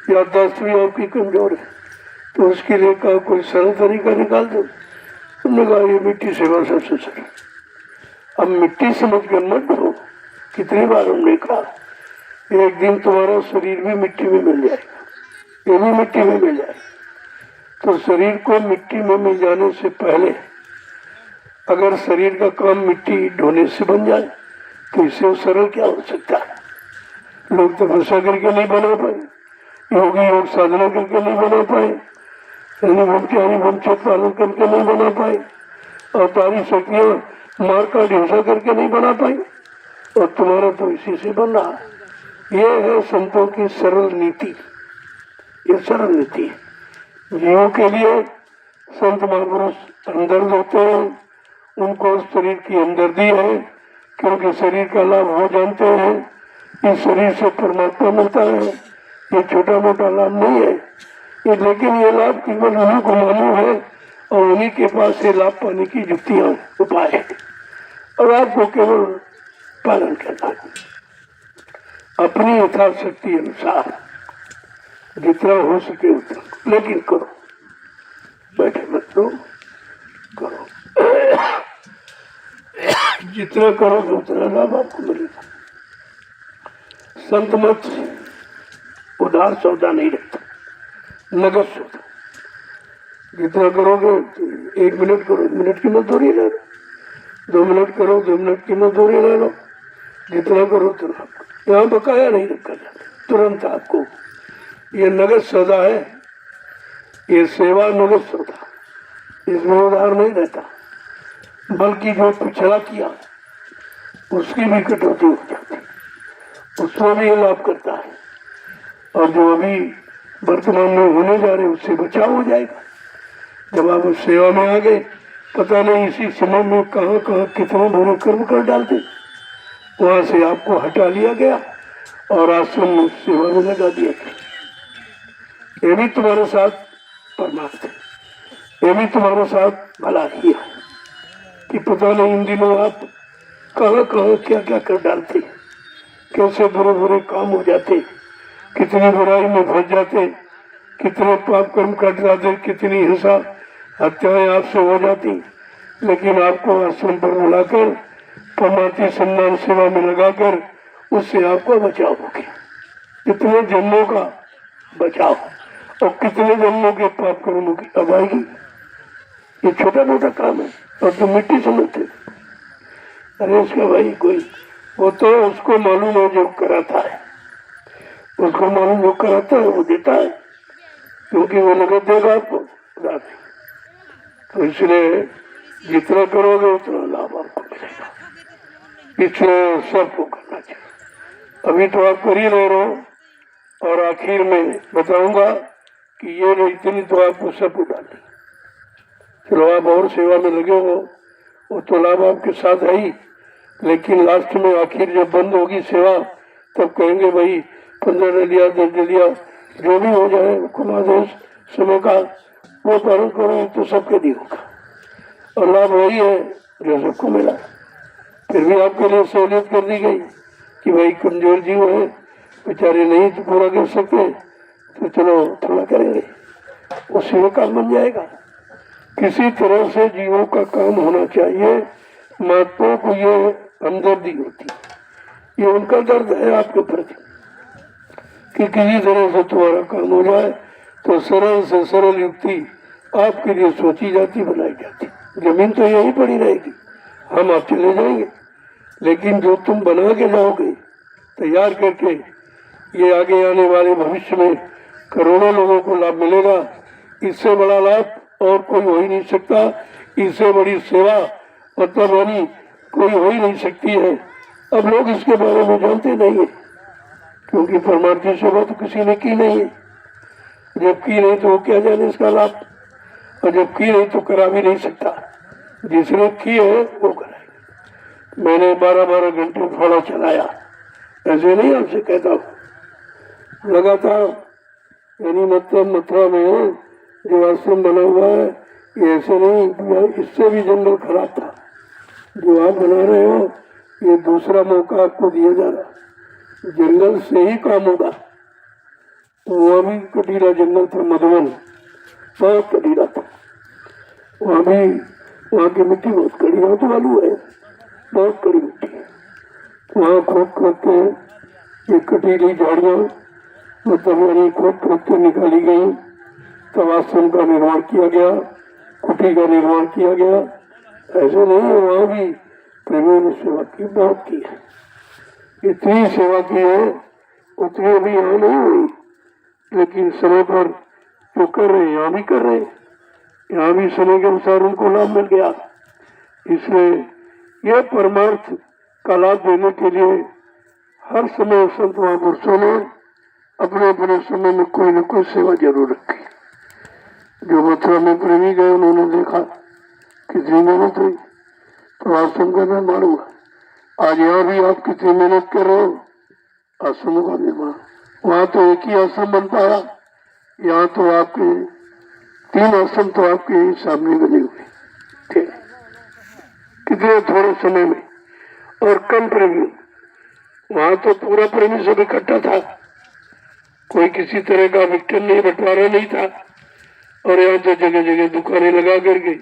याददाश्त भी आपकी कमजोर है। तो उसके लिए कहा कोई सरल तरीका निकाल दो। तुमने कहा ये मिट्टी सेवा सबसे सरल। अब मिट्टी समझ कर मत हो, कितनी बार हमने कहा एक दिन तुम्हारा शरीर भी मिट्टी में मिल जाएगा, ये भी मिट्टी में मिल जाएगा। तो शरीर को मिट्टी में मिल जाने से पहले अगर शरीर का काम मिट्टी ढोने से बन जाए तो इससे सरल क्या हो सकता है। लोग तपस्या करके नहीं बना पाए, योगी योग साधना करके नहीं बना पाए, वंचित पालन करके नहीं बना पाए, और तारी शक्तियां मार का ढिंसा करके नहीं बना पाई, और तुम्हारा तो इसी से बन रहा है। ये है संतों की सरल नीति, ये सरल नीति है। जीवों के लिए संत महापुरुष हमदर्द होते हैं, उनको शरीर की हमदर्दी है, क्योंकि शरीर का लाभ वो जानते हैं, इस शरीर से परमात्मा मिलता है, ये छोटा मोटा लाभ नहीं है ये, लेकिन ये लाभ केवल उन्हीं को मालूम है और उन्हीं के पास ये लाभ पाने की युक्तियां उपाय है, और आपको केवल पालन करना है अपनी यथाशक्ति अनुसार, जितना हो सके उतना, लेकिन करो, बैठे मत लो, करो जितना करोगे उतना लाभ आपको मिलेगा। संत मत उधार सौदा नहीं रखता, नगद सौदा। जितना करोगे 1 मिनट करो, 1 मिनट की मजदूरी ले लो, 2 मिनट करो, 2 मिनट की मजदूरी ले लो, जितना करो उतना। यहाँ बकाया नहीं रखा जाता, तुरंत आपको। ये नगद सौदा है, ये सेवा नगद सौदा, इसमें उधार नहीं रहता, बल्कि जो पिछड़ा किया उसकी भी कटौती हो जाती, उसमें भी ये लाभ करता है, और जो अभी वर्तमान में होने जा रहे उससे बचाव हो जाएगा। जब आप उस सेवा में आ गए, पता नहीं इसी समय में कहाँ कहाँ कितने बुरे कर्म कर डालते, वहाँ से आपको हटा लिया गया और आश्रम में सेवा में लगा दिया गया। ये भी तुम्हारे साथ परमार्थ है, ये भी तुम्हारे साथ भला ही है कि पता नहीं इन दिनों आप कहाँ कहाँ क्या क्या कर डालते, कैसे बुरे बुरे काम हो जाते, कितनी बुराई में फंस जाते, कितने पाप कर्म कर जाते, कितनी हिंसा हत्याएं आपसे हो जाती। लेकिन आपको आश्रम पर बुलाकर परमार्थी सम्मान सेवा में लगाकर उससे आपका बचाव हो गया, कितने जन्मों का बचाव, और कितने जन्मों के पाप कर्मों की अब आएगी। ये छोटा मोटा काम है और तुम मिट्टी समझते। अरे इसका भाई कोई वो तो उसको मालूम है जो कराता है, उसको मालूम जो कराता है वो देता है, क्योंकि वो नगद देगा आपको। तो इसलिए जितना करोगे उतना लाभ आपको मिलेगा, इसलिए सबको करना चाहिए। अभी तो आप कर ही रहे हो, और आखिर में बताऊंगा कि ये इतनी तो आपको सब डालनी। चलो आप और सेवा में लगे हो, वो तो लाभ आपके साथ है ही, लेकिन लास्ट में आखिर जब बंद होगी सेवा तब कहेंगे भाई 15 डलिया 10 डलिया जो भी हो जाए कुमादेश समय का वो पालन करो, तो सबके लिए होगा, और लाभ वही है जो सबको मिला। फिर भी आपके लिए सहूलियत कर दी गई कि भाई कमजोर जीव है, बेचारे नहीं तो पूरा कर सकते, तो चलो थोड़ा करेंगे, उसी में काम बन जाएगा। किसी तरह से जीवों का काम होना चाहिए। महात्माओं को ये हमदर्दी होती, ये उनका दर्द है आपके प्रति कि किसी तरह से तुम्हारा काम हो जाए, तो सरल से सरल युक्ति आपके लिए सोची जाती, बनाई जाती। जमीन तो यही पड़ी रहेगी, हम आप चले जाएंगे, लेकिन जो तुम बना के जाओगे तैयार करके, ये आगे आने वाले भविष्य में करोड़ों लोगों को लाभ मिलेगा। इससे बड़ा लाभ और कोई हो ही नहीं सकता, इससे बड़ी सेवा मतलब यानी कोई हो ही नहीं सकती है। अब लोग इसके बारे में जानते नहीं है, क्योंकि परमार्थी सेवा तो किसी ने की नहीं है। जब की नहीं तो वो क्या जाने इसका लाभ, और जब की नहीं तो करा भी नहीं सकता। जिसने की है वो कराएगा। मैंने 12-12 घंटे घोड़ा चलाया, ऐसे नहीं आपसे कहता हूँ, लगातार। यानी मतलब मथुरा में जो आश्रम बना हुआ है ये ऐसे नहीं, इससे भी जंगल खराब था। जो आप बना रहे हो ये दूसरा मौका आपको दिया जा रहा, जंगल से ही काम होगा। वहाँ भी कटीला जंगल था, मधुबन बहुत कटीला था। वहाँ भी वहाँ की मिट्टी बहुत कड़ी, वहाँ तो बालू है, बहुत कड़ी मिट्टी है। वहाँ खोद खोद के ये कटीली झाड़ियाँ मतलब यानी खोद खोद के निकाली गई, तब आश्रम का निर्माण किया गया, कुटी का निर्माण किया गया। ऐसे नहीं है, वहाँ भी प्रेमियों ने सेवा की, बहुत की है। इतनी सेवा की है उतनी अभी यहाँ नहीं हुई, लेकिन समय पर जो कर रहे हैं यहाँ भी कर रहे हैं। यहाँ भी समय के अनुसार उनको लाभ मिल गया। इसलिए यह परमार्थ का लाभ देने के लिए हर समय संत महापुरुषों ने अपने अपने समय में कोई न कोई सेवा जरूर रखी। जो मथुरा में प्रेमी गए उन्होंने देखा कितनी मेहनत हुई, तो आश्रम का निर्माण हुआ। आज यहाँ भी आप कितनी मेहनत कर रहे हो, आश्रमों का निर्माण। वहाँ तो एक ही आश्रम बन पाया, यहाँ तो आपके 3 आश्रम तो आपके सामने बने हुए थे, कितने थोड़े समय में, और कम प्रेमी। वहाँ तो पूरा प्रेमी सब इकट्ठा था, कोई किसी तरह का विघटन नहीं, बंटवारा नहीं था। और यहाँ तो जगह जगह दुकानें लगा करके,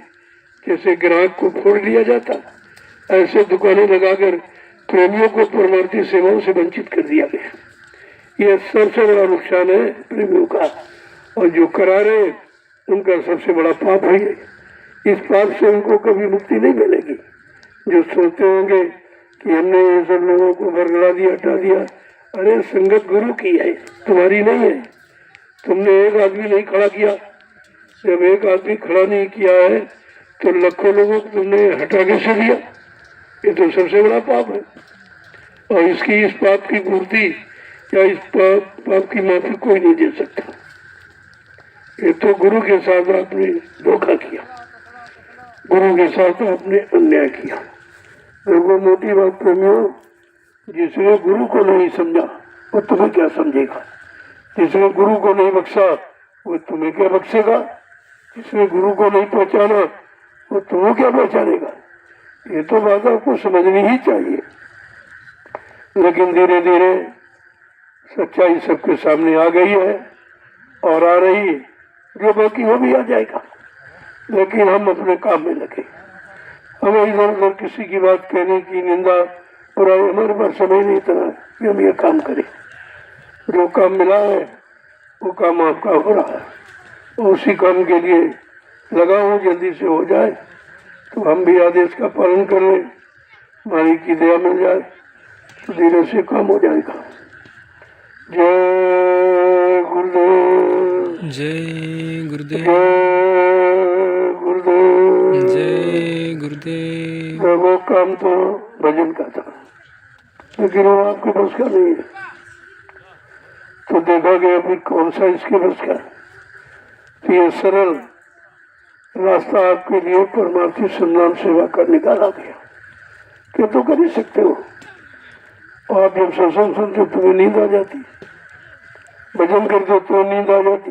जैसे ग्राहक को फोड़ दिया जाता, ऐसे दुकानें लगाकर प्रेमियों को परमार्थी सेवाओं से वंचित कर दिया गया। यह सबसे बड़ा नुकसान है प्रेमियों का, और जो करा रहे उनका सबसे बड़ा पाप है। इस पाप से उनको कभी मुक्ति नहीं मिलेगी। जो सोचते होंगे कि हमने ये सब लोगों को बरगला दिया, हटा दिया, अरे संगत गुरु की है, तुम्हारी नहीं है। तुमने एक आदमी नहीं खड़ा किया, जब एक आदमी खड़ा नहीं किया है तो लाखों लोगों को तुमने हटा कैसे दिया? ये तो सबसे बड़ा पाप है। और इस पाप की पूर्ति या इस पाप की माफी कोई नहीं दे सकता। ये तो गुरु के साथ आपने धोखा किया, गुरु के साथ आपने अन्याय किया। देखो मोटी बात प्रेमियों, जिसने गुरु को नहीं समझा वो तुम्हें क्या समझेगा? जिसने गुरु को नहीं बख्शा वो तुम्हें क्या बख्शेगा? जिसने गुरु को नहीं पहचाना वो तुम्हें क्या पहचानेगा? ये तो बात आपको समझनी ही चाहिए। लेकिन धीरे धीरे सच्चाई सबके सामने आ गई है और आ रही है, जो बाकी वो भी आ जाएगा। लेकिन हम अपने काम में लगे, हमें इधर उधर किसी की बात कहने की, निंदा बुराई, हमारे पास समय नहीं इतना कि हम ये काम करें। जो काम मिला है वो काम आपका हो रहा है, उसी काम के लिए लगा हूँ, जल्दी से हो जाए तो हम भी आदेश का पालन कर लें, मालिक की दया मिल जाए तो धीरे से काम हो जाएगा। जय गुरुदेव, जय गुरुदेव, जय गुरुदेव, जय गुरुदेव। वो काम तो भजन का था, लेकिन वो आपके बस का नहीं है। तो देखा गया अभी कौन सा इसके बस का। तो ये सरल रास्ता आपके लिए परमार्थी संग्राम सेवा का निकाला गया कि तो कर ही सकते हो। और आप जब सत्संग सुनते तुम्हें नींद आ जाती, भजन करते तो नींद आ जाती,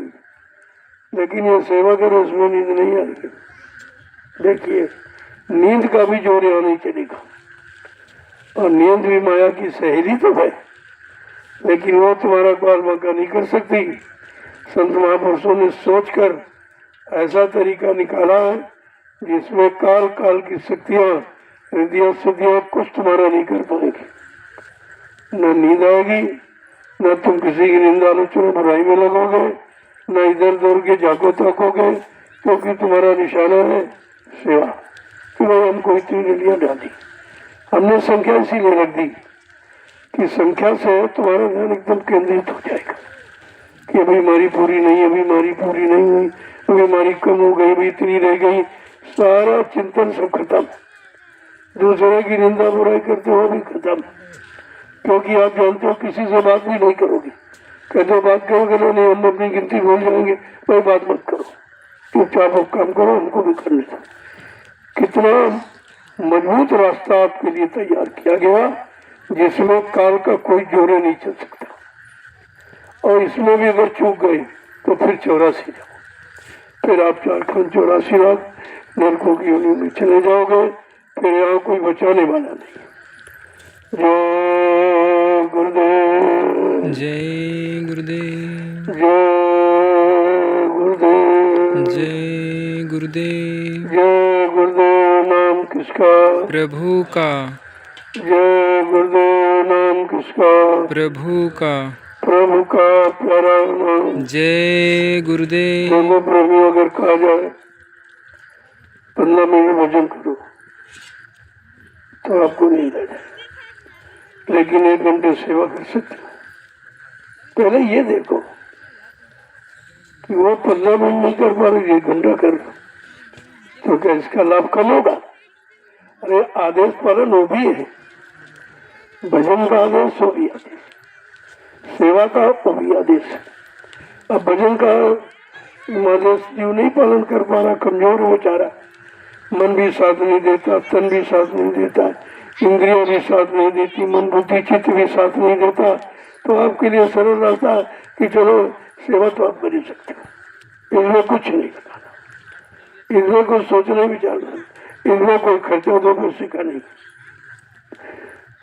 लेकिन ये सेवा करो इसमें नींद नहीं आएगी। देखिए नींद का भी जोर यहाँ नहीं चलेगा, और नींद भी माया की सहेली तो है, लेकिन वो तुम्हारा काल मका नहीं कर सकती। संत महापुरुषों ने सोचकर ऐसा तरीका निकाला है जिसमें काल काल की शक्तियाँ, हृदय सिद्धियाँ कुछ तुम्हारा नहीं कर पाएगी। न नींद आएगी, न तुम किसी की निंदा आलोचना बुराई में लगोगे, न इधर उधर के झाको ताकोगे, क्योंकि तुम्हारा निशाना है सेवा। कि भाई हमको इतनी नदियाँ डाली, हमने संख्या इसीलिए रख दी कि की संख्या से तुम्हारा ध्यान एकदम केंद्रित हो जाएगा कि अभी हमारी पूरी नहीं, अभी हमारी पूरी नहीं हुई, अभी हमारी कम हो गई, अभी इतनी रह गई। सारा चिंतन सब खत्म, दूसरे की निंदा बुराई करते हो भी खत्म, क्योंकि आप जानते हो किसी से बात भी नहीं करोगे। कहते हो बात करोगे ना, नहीं हम अपनी गिनती भूल जाएंगे, कोई बात मत करो, चुपचाप आप काम करो, हमको भी करने दो। कितना मजबूत रास्ता आपके लिए तैयार किया गया जिसमें काल का कोई जोरे नहीं चल सकता। और इसमें भी अगर चूक गए तो फिर 84 जाओ, फिर आप 84 लाख नरकों की योनि में चले जाओगे, फिर यहाँ कोई बचाने वाला नहीं। जय गुरुदेव, जय गुरुदेव, जय गुरुदेव, जय गुरुदेव। जय गुरुदेव। नाम किसका? प्रभु का। जय गुरुदेव। नाम किसका? प्रभु का। प्रभु का प्यारा नाम। जय गुरुदेव। देखो प्रभु अगर कहा जाए 15 मिनट भजन करो तो आपको नहीं रह जाए, लेकिन 1 घंटे सेवा कर सकते हो। पहले ये देखो कि वो 15 मिनट नहीं कर पा रहे, 1 घंटा कर लो तो क्या इसका लाभ कम होगा? अरे आदेश पालन वो भी है, भजन का आदेश वो भी आदेश, सेवा का वो भी आदेश है। अब भजन का आदेश जीव नहीं पालन कर पा रहा, कमजोर हो जा रहा, मन भी साथ नहीं देता, तन भी साथ नहीं देता, इंद्रियां भी साथ नहीं देती, मन बुद्धि चित्त भी साथ नहीं देता, तो आपके लिए सरल रास्ता कि चलो सेवा तो आप कर ही सकते हो, इसमें कुछ नहीं बताना, इसमें कुछ सोचना विचारना, इसमें कोई खर्चा दो पैसे का नहीं।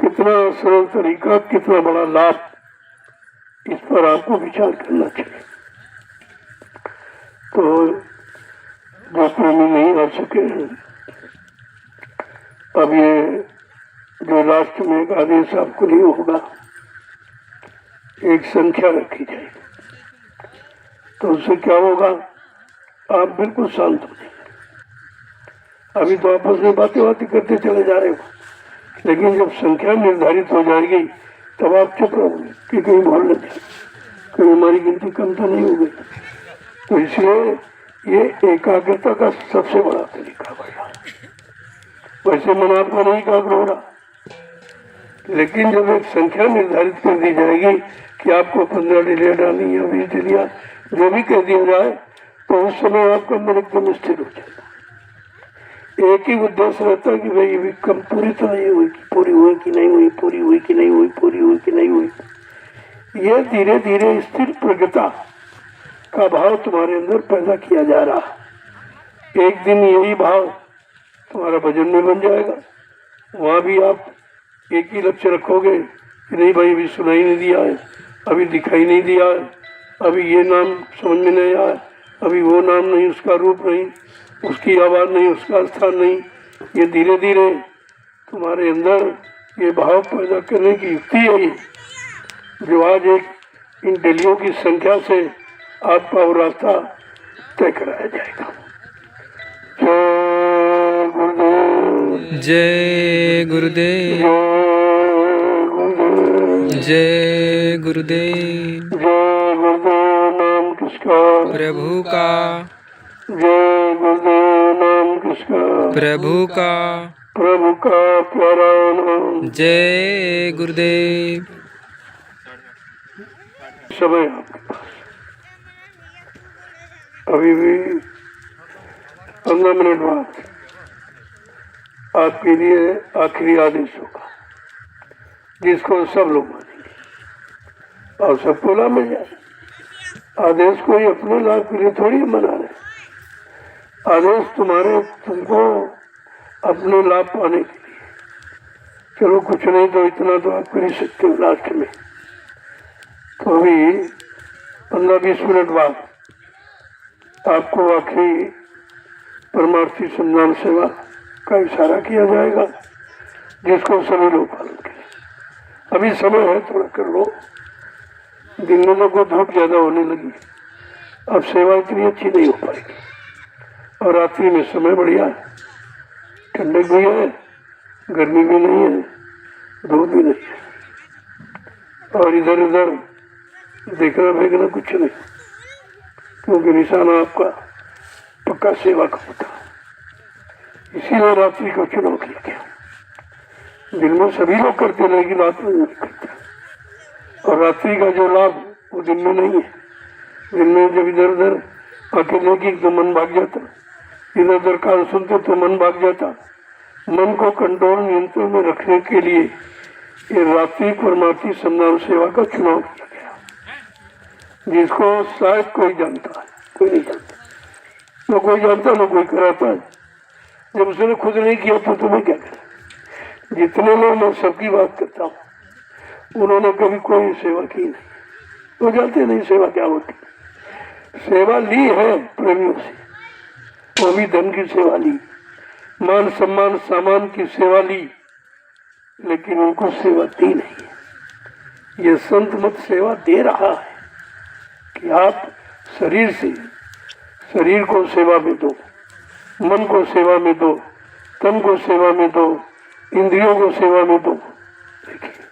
कितना सरल तरीका, कितना बड़ा लाभ, इस पर आपको विचार करना चाहिए। तो जो प्रेमी नहीं आ सके हैं, अब ये जो लास्ट में एक आदेश आपको नहीं होगा, एक संख्या रखी जाएगी, तो उससे क्या होगा, आप बिल्कुल शांत हो जाएंगे। अभी तो आपस में बातें करते चले जा रहे हो, लेकिन जब संख्या निर्धारित हो जाएगी तब आप चुप रहोगे कि कहीं भूल न जाए, कहीं हमारी गिनती कम तो नहीं हो गई। तो इसलिए ये एकाग्रता का सबसे बड़ा तरीका भैया। वैसे मन आपका नहीं एकाग्र हो रहा, लेकिन जब एक संख्या निर्धारित कर दी जाएगी कि आपको 15 डिलिया डालनी है, 20 डिलिया, जो भी कह दिया जाए, तो उस समय आपका मन एकदम स्थिर हो जाएगा। एक ही उद्देश्य रहता है कि भाई अभी कम पूरी तो नहीं हुई, पूरी हुई कि नहीं हुई, पूरी हुई कि नहीं हुई, पूरी हुई कि नहीं हुई। ये धीरे धीरे स्थिर प्रज्ञता का भाव तुम्हारे अंदर पैदा किया जा रहा। एक दिन यही भाव तुम्हारा भजन में बन जाएगा, वहाँ भी आप एक ही लक्ष्य रखोगे कि नहीं भाई अभी सुनाई नहीं दिया है, अभी दिखाई नहीं दिया है, अभी ये नाम समझ में नहीं आया, अभी वो नाम नहीं, उसका रूप नहीं, उसकी आवाज़ नहीं, उसका स्थान नहीं। ये धीरे धीरे तुम्हारे अंदर ये भाव पैदा करने की युक्ति है ये, जो आज एक इन डिलियों की संख्या से आपका वो रास्ता तय कराया जाएगा। जय गुरुदेव, जय गुरुदेव, जय गुरुदेव। नाम किसका? प्रभु का। जय गुरुदेव। नाम किसका? प्रभु का। प्रभु का प्यारा नाम। जय गुरुदेव। समय आपके पास अभी भी 15 मिनट बाद आपके लिए आखिरी आदेश होगा, जिसको सब लोग मानेंगे और सबको लाभ मिल जाए। आदेश कोई अपने लाभ के लिए थोड़ी मना रहे, आदेश तुमको अपने लाभ पाने के लिए। चलो कुछ नहीं तो इतना तो आप कर ही सकते हो लास्ट में। तो अभी 15-20 मिनट बाद आपको आखिरी परमार्थी संधान सेवा का इशारा किया जाएगा, जिसको सभी लोग पालन करें। अभी समय है, थोड़ा कर लो। दिन में लोगों को धूप ज्यादा होने लगी, अब सेवा इतनी अच्छी नहीं हो पाएगी। और रात्रि में समय बढ़िया है, ठंडक भी है, गर्मी भी नहीं है, धूप भी नहीं है। और इधर उधर देखना फेंकना कुछ नहीं, क्योंकि निशाना आपका पक्का सेवा का होता। इसीलिए रात्रि को चुनाव किया गया। दिन में सभी लोग करते हैं लेकिन रात में नहीं करते, और रात्रि का जो लाभ वो दिन में नहीं है। दिन में जब इधर उधर आके देखी तो मन भाग जाता, इधर उधर कान सुनते तो मन भाग जाता। मन को कंट्रोल नियंत्रण में रखने के लिए ये रात्रि परमार्थी संधान सेवा का चुनाव किया गया, जिसको शायद कोई जानता है, कोई नहीं जानता। न कोई जानता न कोई कराता है। जब उसने खुद नहीं किया तो तुम्हें क्या करें। जितने लोग, मैं सबकी बात करता हूँ, उन्होंने कभी कोई सेवा की नहीं, वो जानते नहीं सेवा क्या होती। सेवा ली है प्रेमियों से, वो भी धन की सेवा ली, मान सम्मान सामान की सेवा ली, लेकिन उनको सेवा दी नहीं है। ये संत मत सेवा दे रहा है कि आप शरीर से, शरीर को सेवा में दो, मन को सेवा में दो, तन को सेवा में दो, इंद्रियों को सेवा में दो। देखिए,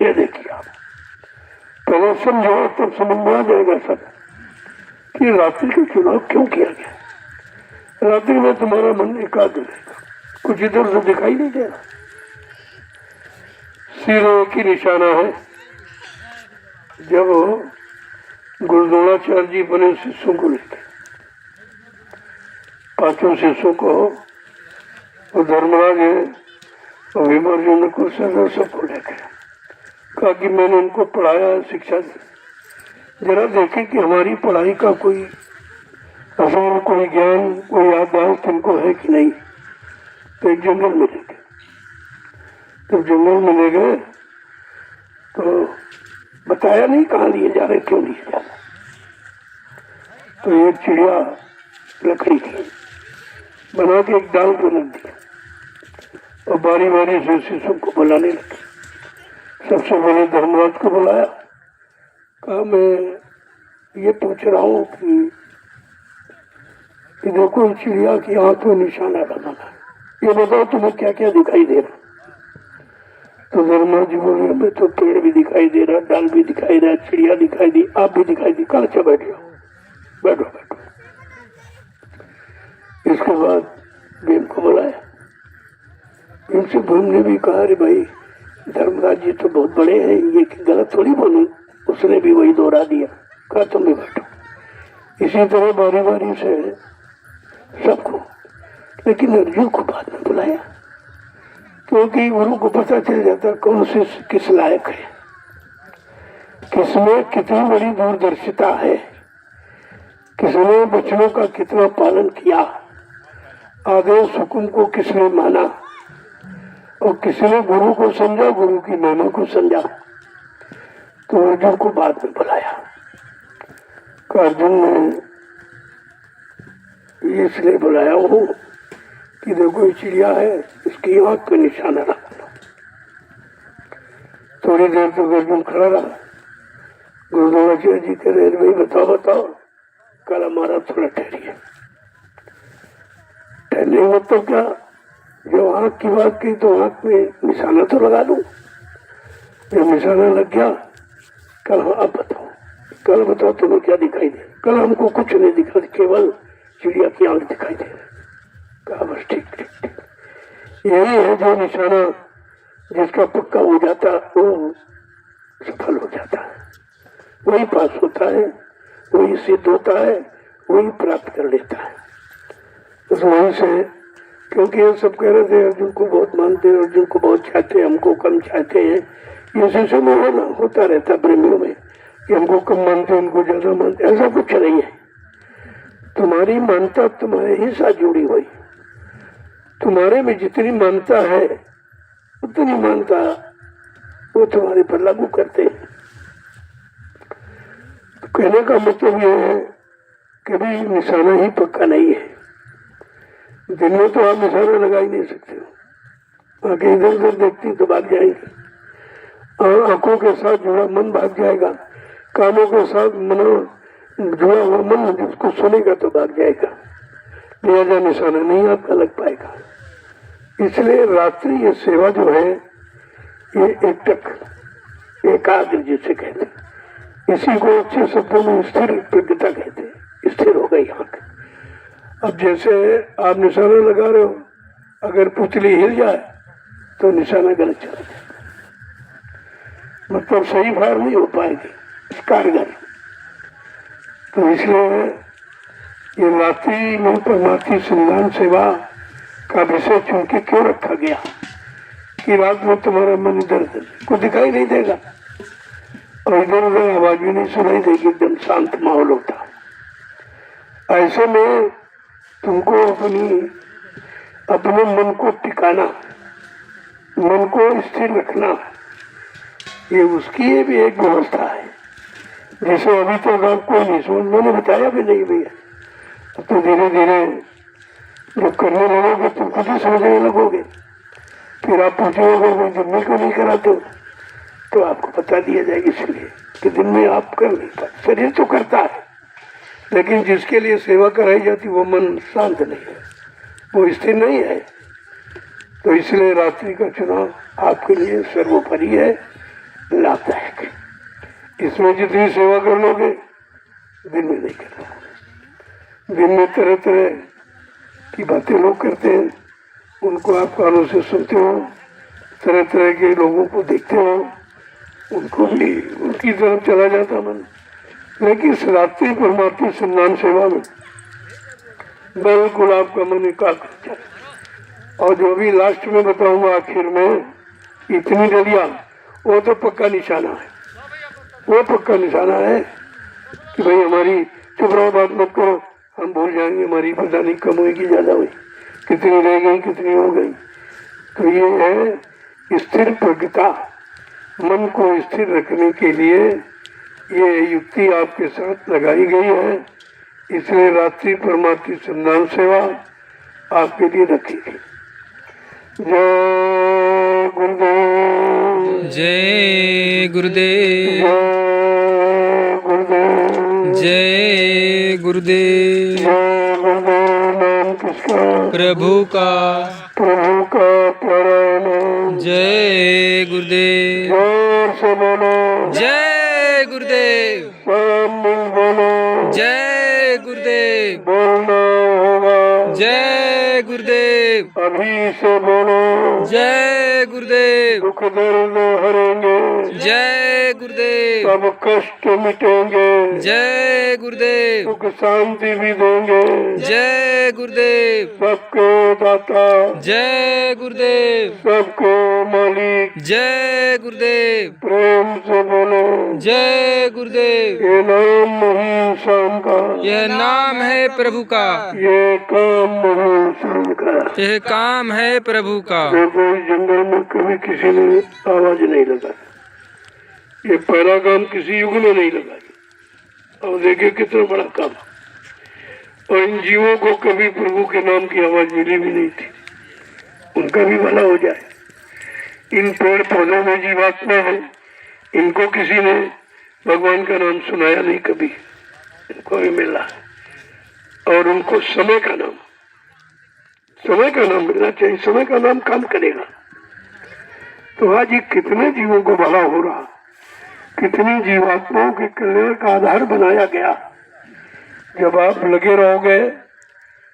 ये देखिए आप पहले समझो तब समझ में आ जाएगा सब कि रात्रि का चुनाव क्यों किया गया। रात्रि में तुम्हारा मन एकाग्र रहेगा, कुछ इधर उधर दिखाई नहीं दे रहा। सिर की निशाना है। जब गुरु द्रोणाचार्य जी बने शिष्यों को लेकर, पांचों शिष्यों को, वो धर्मराज है और भीमार्जुन को सदा सबको लेकर कहा कि मैंने इनको पढ़ाया, शिक्षा दी, जरा देखें कि हमारी पढ़ाई का कोई असर, कोई ज्ञान, कोई याददाश्त इनको है कि नहीं। तो एक जंगल में ले गए। जब जंगल में ले गए तो बताया नहीं कहाँ लिए जा रहे, क्यों लिए जा रहे। तो एक चिड़िया लकड़ी की बना के एक डाल पर रख दिया और बारी बारी से शिष्यों को बुलाने लगे। सबसे पहले धर्मराज को बुलाया, कहा मैं ये पूछ रहा हूँ कि देखो चिड़िया की आंख में निशाना लगाना, ये बताओ तुम्हें क्या क्या दिखाई दे रहा। तो धर्मराज जी बोले हमें तो पेड़ भी दिखाई दे रहा, डाल भी दिखाई दे रहा, चिड़िया दिखाई दी, आप भी दिखाई दी। कल अच्छा बैठ जाओ, बैठो बैठो। इसके बाद भीम को बुलाया। भीम से भीम ने भी कहा अरे भाई धर्मराज जी तो बहुत बड़े हैं, ये गलत थोड़ी बोलूं। उसने भी वही दोहरा दिया, कहा तुम भी बैठो। इसी तरह बारी बारी से सबको, लेकिन अर्जुन को बाद में बुलाया, क्योंकि गुरु को पता चल जाता कौन से किस लायक है, किसमें कितनी बड़ी दूरदर्शिता है, किसने बच्चों का कितना पालन किया, आदेश हुक्म को किसने माना, और किसने गुरु को समझा, गुरु की महिमा को समझा। तो अर्जुन को बाद में बुलाया। अर्जुन ने इसलिए बुलाया हो कि देखो ये चिड़िया है, इसकी आंख पे निशाना रखना। थोड़ी देर तक अर्जुन खड़ा रहा। गुरु द्रोणाचार्य जी कह रहे भाई बताओ बताओ, कल हमारा थोड़ा ठहरिए। ठहरने मतलब क्या, जब आंख की बात की तो आंख में निशाना तो लगा दूं। जब निशाना लग गया, कल अब बताओ, कल बताओ तुम्हें क्या दिखाई दे। कल हमको कुछ नहीं दिखा, केवल चिड़िया की आंख दिखाई दे। कहा बस ठीक ठीक ठीक, यही है जो निशाना जिसका पक्का हो जाता वो सफल हो जाता है, वही पास होता है, वही सिद्ध होता है, वही प्राप्त कर लेता है। उस वहीं से, क्योंकि ये सब कह रहे थे अर्जुन को बहुत मानते हैं, अर्जुन को बहुत चाहते हैं, हमको कम चाहते हैं। ये शिष्य में होता रहता प्रेमियों में कि हमको कम मानते हैं, उनको ज्यादा मानते, ऐसा कुछ नहीं है। तुम्हारी मानता तुम्हारे ही साथ जुड़ी हुई, तुम्हारे में जितनी मानता है उतनी मानता वो तुम्हारे पर लागू करते हैं। तो कहने का मतलब ये है कि भी निशाना ही पक्का नहीं है। दिन में तो आप निशाना लगा ही नहीं सकते हो, आंखें इधर उधर देखती तो भाग जाएंगी, और आंखों के साथ जुड़ा मन भाग जाएगा, कानों के साथ मन जुड़ा हुआ मन जिसको सुनेगा तो भाग जाएगा, लिहाजा निशाना नहीं आपका लग पाएगा। इसलिए रात्रि ये सेवा जो है ये एकटक एकाग्र जिसे कहते हैं, इसी को अच्छे शब्दों में स्थिर प्रज्ञता कहते हैं। स्थिर हो गई आंख। अब जैसे आप निशाना लगा रहे हो, अगर पुतली हिल जाए तो निशाना गलत चला जाएगा, मतलब सही फायर नहीं हो पाएगी कारगर। तो इसलिए ये रात्रि में परमार्थी संधान सेवा का विषय चुन के क्यों रखा गया कि रात में तुम्हारा मन इधर उधर को दिखाई नहीं देगा और इधर उधर आवाज भी नहीं सुनाई देगी, एकदम शांत माहौल होता। ऐसे में तुमको अपने मन को टिकाना, मन को स्थिर रखना, ये उसकी भी एक व्यवस्था है जिसे अभी तक आपको नहीं समझ, मैंने बताया भी नहीं भैया। अब तो धीरे धीरे जब करने लगोगे तुम खुद ही समझने लगोगे। फिर आप पूछोगे जब मैं क्यों नहीं कराते हो, तो आपको बता दिया जाएगा इसलिए कि दिन में आप कर नहीं पाते। शरीर तो करता है, लेकिन जिसके लिए सेवा कराई जाती वो मन शांत नहीं है, वो स्थिर नहीं है। तो इसलिए रात्रि का चुनाव आपके लिए सर्वोपरि है, लाभदायक। इसमें जितनी सेवा कर लोगे दिन में नहीं करना। दिन में तरह तरह की बातें लोग करते हैं, उनको आप कानों से सुनते हो, तरह तरह के लोगों को देखते हो, उनको भी उनकी तरफ चला जाता मन। लेकिन इस रात्रि परमार्थी सम्मान सेवा में बिल्कुल आपका मन एकाग्र है। और जो भी लास्ट में बताऊंगा आखिर में, इतनी डलिया वो तो पक्का निशाना है, वो पक्का निशाना है कि भाई हमारी चुप रहो, बात मत करो, हम भूल जाएंगे, हमारी पता नहीं कम हुई कि ज्यादा हुई, कितनी रह गई कितनी हो गई। तो ये है स्थिर प्रज्ञता। मन को स्थिर रखने के लिए ये युक्ति आपके साथ लगाई गई है, इसलिए रात्रि परमार्थी संधान सेवा आपके लिए रखी गई। जय गुरुदेव, जय गुरुदेव, जय गुरुदेव, जय गुरुदेव। जय गुरुदेव। नाम किसका? प्रभु का, प्रभु का प्यारा नाम। जय गुरुदेव, जोर से बोलो, जय गुरुदेव, सब मिल बोलो, जय गुरुदेव, बोलना होगा, जय गुरुदेव, अभी से बोलो, जय गुरुदेव, दुख दर्द हरेंगे, जय गुरुदेव, सब कष्ट मिटेंगे, जय गुरुदेव, सुख शांति भी देंगे, जय गुरुदेव, सबके दाता, जय गुरुदेव, सबके मालिक, जय गुरुदेव, प्रेम से बोलो, जय गुरुदेव। ये नाम नहीं शाम का, यह नाम है प्रभु का, ये काम नहीं शाम का। यह काम है प्रभु का। देखो इस जंगल में कभी किसी ने आवाज नहीं लगाई, ये पहला काम किसी युग में नहीं लगाई। और देखिए कितना बड़ा काम। और इन जीवों को कभी प्रभु के नाम की आवाज मिली भी नहीं थी, उनका भी भला हो जाए। इन पेड़ पौधों में जीवात्मा है, इनको किसी ने भगवान का नाम सुनाया नहीं कभी, इनको भी मिला। और उनको समय का नाम मिलना चाहिए, समय का नाम काम करेगा। तो आज ये कितने जीवों को भला हो रहा, कितनी जीवात्माओं के कल्याण का आधार बनाया गया। जब आप लगे रहोगे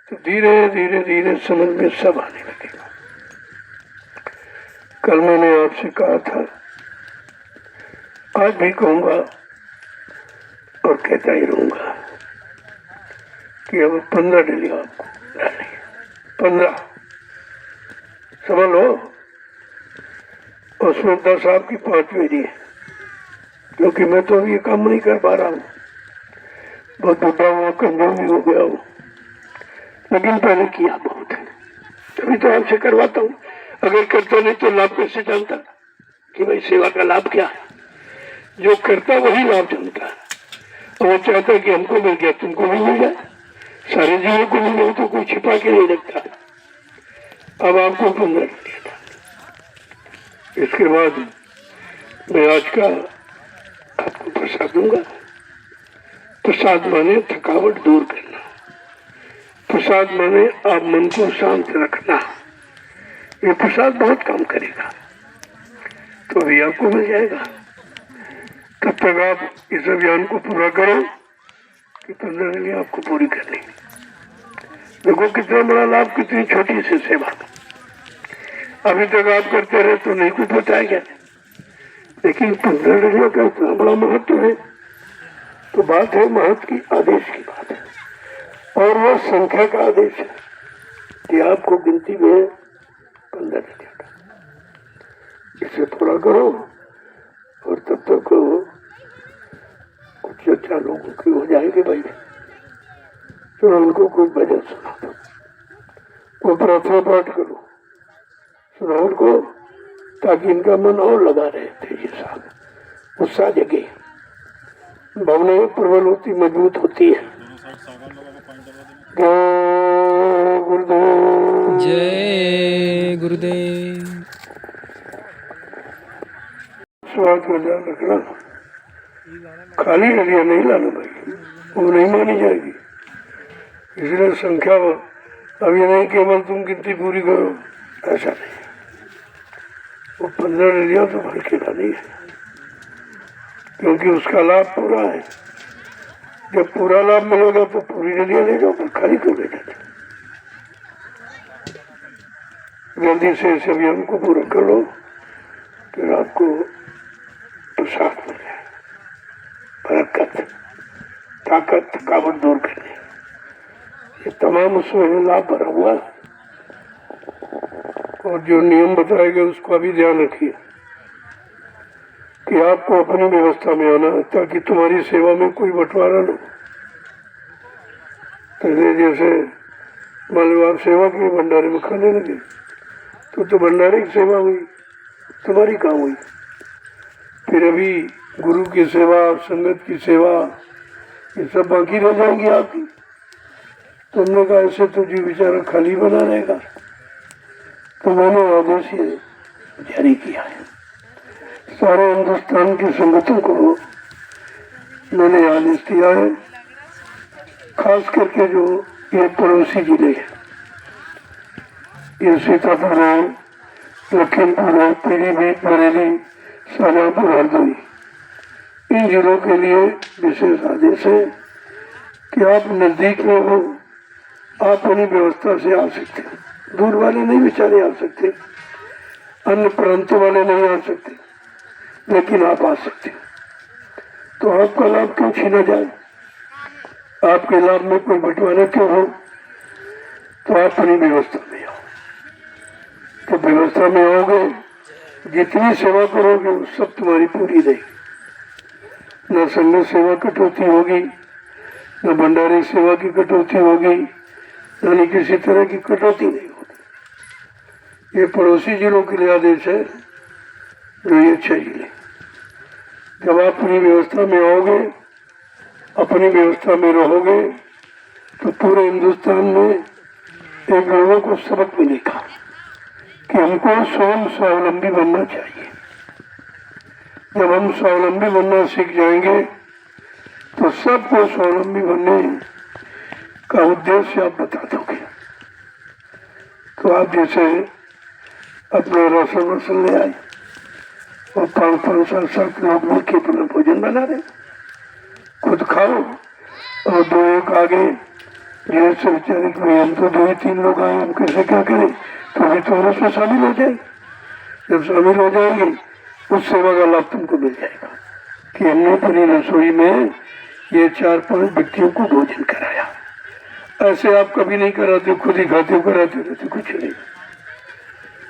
तो धीरे धीरे धीरे समझ में सब आने लगेगा। कल मैंने आपसे कहा था, आज भी कहूंगा और कहता ही रहूंगा कि अब 15 डेली आपको डालनी है, 15 समझ लो। और उसमें 10 आपकी 5 मेरी है, क्योंकि मैं तो अभी ये काम नहीं कर पा रहा हूँ, बहुत बुढ़ा हुआ, कमजोर भी हो गया हूँ, लेकिन पहले किया बहुत है, तभी तो आपसे करवाता हूँ। अगर करता नहीं तो लाभ कैसे जानता कि भाई सेवा का लाभ क्या है। जो करता वही लाभ जानता है, और वो चाहता है कि हमको मिल गया तुमको भी मिल जाए, सारे जीवों को मिले तो कोई छिपा के नहीं रखता। अब आपको 15 दिया था। इसके बाद मैं आज का आपको प्रसाद दूंगा। प्रसाद माने थकावट दूर करना, प्रसाद माने आप मन को शांत रखना। ये प्रसाद बहुत काम करेगा, तो अभी आपको मिल जाएगा। तक आप इस अभियान को पूरा करो कि 15 दिन आपको पूरी करनी। देखो कितना बड़ा लाभ, कितनी छोटी सी सेवा। अभी तक आप करते रहे तो नहीं कुछ बताया, लेकिन 15 दिन का इतना बड़ा महत्व है। तो बात है महत्व की, आदेश की बात है, और वह संख्या का आदेश है कि आपको गिनती में 15 दिन इसे पूरा करो। और तब तक कुछ चर्चा लोगों की हो जाएगी भाई, तो उनको कोई भजन सुना दो, वो प्रार्थना पाठ करो, सुना उनको, ताकि इनका मन और लगा रहे थे। ये साथ उत्साह जगे, भावनाएं प्रबल होती, मजबूत होती है। जय गुरुदेव, जय गुरुदेव। स्वाद का ध्यान रखना, खाली डलिया नहीं लाना भाई, वो नहीं मानी जाएगी। इसलिए संख्या अभी नहीं, केवल तुम गिनती पूरी करो, ऐसा नहीं। वो 15 डलिया तो भर के लानी है, क्योंकि उसका लाभ पूरा है। जब पूरा लाभ मिलेगा तो पूरी डलिया ले जाओ, फिर खाली क्यों ले जाते। जल्दी से इस अभियान को पूरा कर लो, फिर आपको प्रसाद मिल जाए, बरकत, ताकत, थकावट दूर करने, ये तमाम उसमें लाभ भरा हुआ। और जो नियम बताए गए उसका भी ध्यान रखिए कि आपको अपनी व्यवस्था में आना है, ताकि तुम्हारी सेवा में कोई बंटवारा न हो। पहले जैसे मान लो आप सेवा के भंडारे में खाने लगे, तो भंडारे की सेवा हुई, तुम्हारी काम हुई। फिर अभी गुरु की सेवा, संगत की सेवा, ये सब बाकी रह जाएंगी आपकी। तुमने कहा ऐसे तो जी बेचारा खाली बना रहेगा, तो मैंने आदेश ये जारी किया है। सारे हिंदुस्तान की संगतों को मैंने आदेश दिया है, खास करके जो ये पड़ोसी जिले हैं, ये सीतापुर है, लखीमपुर है, पीलीभीत, बरेली, शाहजहांपुर, हरदोई, इन जिलों के लिए विशेष आदेश है कि आप नजदीक में हो, आप अपनी व्यवस्था से आ सकते हैं। दूर वाले नहीं बेचारे आ सकते, अन्य प्रांतों वाले नहीं आ सकते, लेकिन आप आ सकते हैं। तो आपका लाभ क्यों छीना जाए, आपके लाभ में कोई बंटवारा क्यों हो। तो आप अपनी व्यवस्था में आओ। तो व्यवस्था में आओगे, जितनी सेवा करोगे वो सब तुम्हारी पूरी रहेगी। न संगत सेवा कटौती होगी, न भंडारी सेवा की कटौती होगी, न किसी तरह की कटौती नहीं होगी। ये पड़ोसी जिलों के लिए आदेश है, जो ये 6 जिले। जब आप अपनी व्यवस्था में आओगे, अपनी व्यवस्था में रहोगे, तो पूरे हिंदुस्तान में एक लोगों को सबक मिलेगा कि हमको स्वयं स्वावलंबी बनना चाहिए। जब हम स्वावलंबी बनना सीख जाएंगे, तो सबको स्वावलंबी बनने का उद्देश्य आप बता दोगे। तो आप जैसे अपना राशन वासन ले आए और 5-5, 7-7 लोग मिलकर अपना भोजन बना रहे, खुद खाओ, और 2-1 आगे जैसे बेचारे कोई, हम तो 2-3 लोग आए, हम कैसे क्या करें, तो अभी तो उसमें शामिल हो जाए। जब शामिल हो जाएंगे, उस सेवा का लाभ तुमको मिल जाएगा कि हमने अपनी रसोई में ये 4-5 व्यक्तियों को भोजन कराया। ऐसे आप कभी नहीं कराते, खुद ही खाते हो, कराते रहते कुछ नहीं।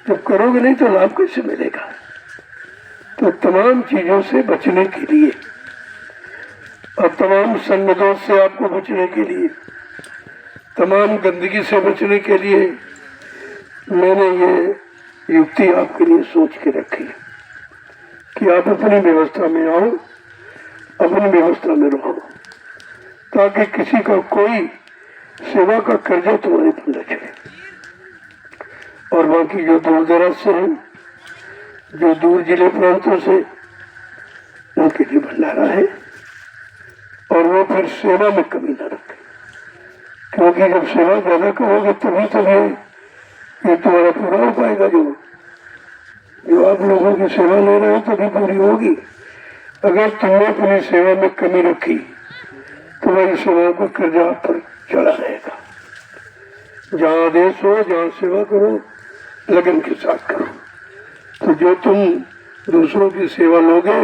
जब करोगे नहीं तो लाभ कैसे मिलेगा। तो तमाम चीजों से बचने के लिए और तमाम संगतों से आपको बचने के लिए, तमाम गंदगी से बचने के लिए मैंने ये युक्ति आपके लिए सोच के रखी है कि आप अपनी व्यवस्था में आओ, अपनी व्यवस्था में रहो, ताकि किसी का कोई सेवा का कर्जा तुम्हारे पर न चढ़े। और बाकी जो दूर दराज से हैं, जो दूर जिले प्रांतों से, उनके लिए भंडारा है। और वो फिर सेवा में कमी न रखें, क्योंकि जब सेवा ज्यादा करोगे तभी तो ये तुम्हारा पूरा हो पाएगा। जो आप लोगों की सेवा ले रहे हो तभी पूरी होगी। अगर तुमने अपनी सेवा में कमी रखी तो वही सेवा का कर्जा आप पर चढ़ा रहेगा। जहाँ आदेश हो, जहाँ सेवा करो, लगन के साथ करो, तो जो तुम दूसरों की सेवा लोगे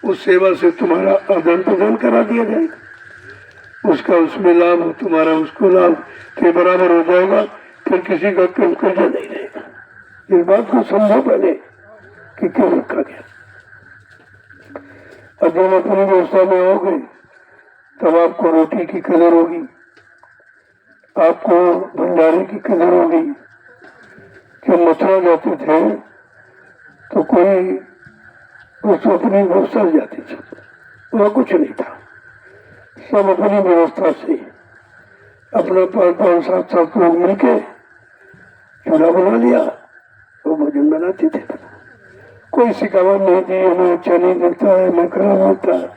उस सेवा से तुम्हारा आदान प्रदान करा दिया जाएगा। उसका उसमें लाभ हो, तुम्हारा उसको लाभ के बराबर हो जाएगा। फिर किसी का कम कर्जा नहीं रहेगा। इस बात को समझो पहले कि क्यों रखा गया। और जब अपनी व्यवस्था में आओगे तब आपको रोटी की कदर होगी, आपको भंडारे की कदर होगी। जब मथुरा जाते थे तो कोई उसको अपनी व्यवस्था से जाती थी, वहाँ कुछ नहीं था। सब अपनी व्यवस्था से अपना 5-5, 7-7 लोग मिलके चूल्हा बना लिया, वो भोजन बनाते थे। कोई शिकावत नहीं थी, हमें अच्छा नहीं लगता है, हमें खराब लगता है,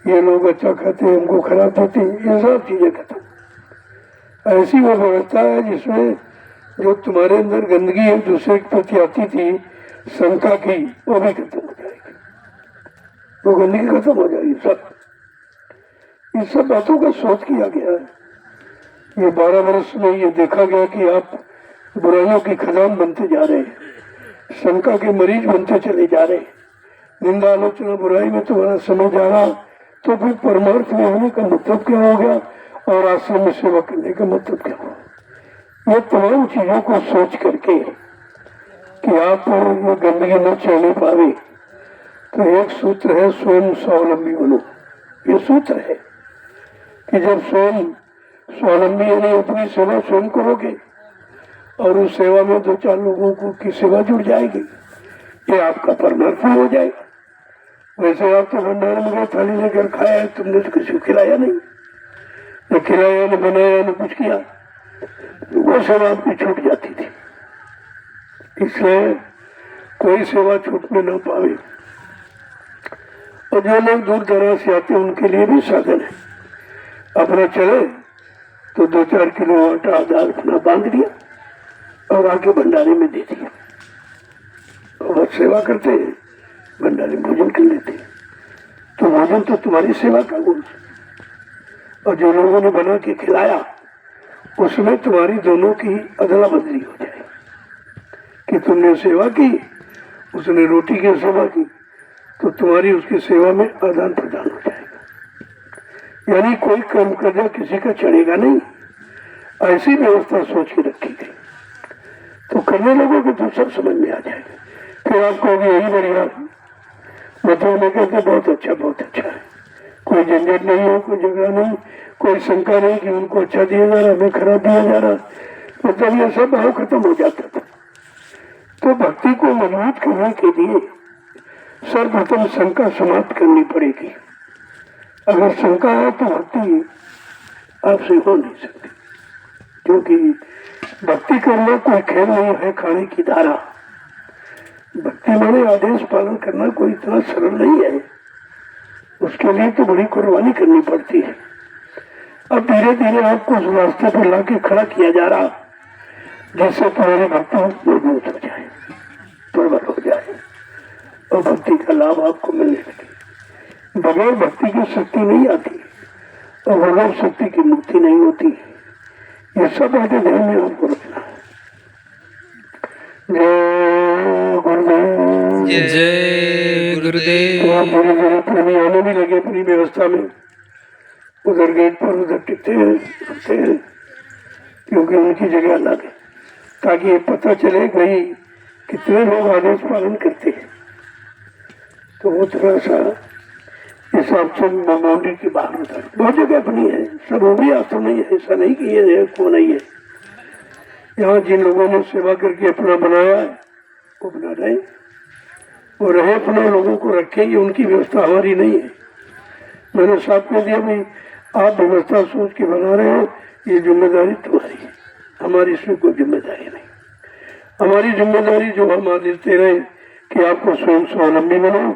ये लोग अच्छा खाते हैं, हमको खराब देते, ये सब चीजें खत्म। ऐसी वो व्यवस्था है जिसमें जो तुम्हारे अंदर गंदगी है दूसरे के प्रति आती थी, शंका की, वो भी खत्म हो जाएगी, वो गंदगी खत्म हो जाएगी। सब इन सब बातों का सोच किया गया है। ये 12 वर्ष में ये देखा गया कि आप बुराइयों की खदान बनते जा रहे हैं, शंका के मरीज बनते चले जा रहे हैं, निंदा आलोचना बुराई में तुम्हारा समय जा रहा, तो फिर परमार्थ में होने का मतलब क्या हो गया और आश्रम में सेवा करने का मतलब क्या हो। ये तमाम चीजों को सोच करके कि आप ये गंदगी न चढ़ने पावे, तो एक सूत्र है स्वयं स्वावलंबी बनो। ये सूत्र है कि जब स्वयं स्वावलंबी यानी अपनी सेवा स्वयं करोगे और उस सेवा में 2-4 लोगों को की सेवा जुड़ जाएगी, ये आपका परमार्थ हो जाएगा। वैसे आप तो भंडारे में गए, थाली लेकर खाया, तुमने तो किसी को खिलाया नहीं, न खिलाया, न बनाया, न कुछ किया, वो सेवा आपकी छूट जाती थी। इसलिए कोई सेवा छूटने न पावे। और जो लोग दूर दराज से आते हैं उनके लिए भी साधन है। अपना चले तो 2-4 किलो आटा दाल अपना बांध लिया और आके भंडारे में दे दिया, और सेवा करते हैं, भंडारे में भोजन कर लेते हैं। तो भोजन तो तुम्हारी सेवा का गुण, और जो लोगों ने बना के खिलाया उसमें तुम्हारी दोनों की अदला बदली हो जाए कि तुमने सेवा की, उसने रोटी की सेवा की, तो तुम्हारी उसकी सेवा में आदान प्रदान हो जाएगा। यानी कोई कर्म कर्जा किसी का चढ़ेगा नहीं, ऐसी व्यवस्था सोच के रखी गई। तो करने लगोगे तो सब समझ में आ जाएगा। फिर आप कहोगे यही बढ़िया है। मतलब में कहते बहुत अच्छा, बहुत अच्छा है, कोई झंझट नहीं है, कोई झगड़ा नहीं, कोई शंका नहीं कि उनको अच्छा दिया जा रहा, हमें खराब दिया जा रहा। मतलब ये सब भाव खत्म हो जाता था। तो भक्ति को मजबूत करने के लिए सर्वप्रथम शंका समाप्त करनी पड़ेगी। अगर शंका है तो भक्ति आपसे हो नहीं सकती, क्योंकि भक्ति करना कोई खेल नहीं है, खाने की धारा। भक्ति माने आदेश पालन करना कोई इतना सरल नहीं है, उसके लिए तो बड़ी कुर्बानी करनी पड़ती है। अब धीरे धीरे आपको उस रास्ते पर लाके खड़ा किया जा रहा, जिससे तुम्हारी भक्ति मजबूत हो जाए, प्रबल हो जाए और भक्ति का लाभ आपको मिलने लगे। बगैर भक्ति की शक्ति नहीं आती और बगैर शक्ति की मुक्ति नहीं होती। ये सब बातें ध्यान में आपको रखना है। जय गुरुदेव, जय गुरुदेव। तो धीरे धीरे प्रेमी आने भी लगे अपनी व्यवस्था में। उधर गेट पर उधर टिकते हैं क्योंकि उनकी जगह अलग है, ताकि ये पता चले भाई कितने लोग आदेश पालन करते हैं। तो वो थोड़ा सा हिसाब से बाउंड्री की बाहर होता है। बहुत जगह अपनी है, सब वो भी आश्रम नहीं है, ऐसा नहीं कि ये है को नहीं है। यहाँ जिन लोगों ने सेवा करके अपना बनाया है वो बना रहे, वो रहे अपने लोगों को रखे, ये उनकी व्यवस्था हमारी नहीं है। मैंने साफ कह दिया भाई आप व्यवस्था सोच के बना रहे हो, ये जिम्मेदारी तुम्हारी है, हमारी इसमें कोई जिम्मेदारी नहीं। हमारी जिम्मेदारी जो हम आदेश दे रहे कि आपको स्वयं स्वावलंबी बनाओ।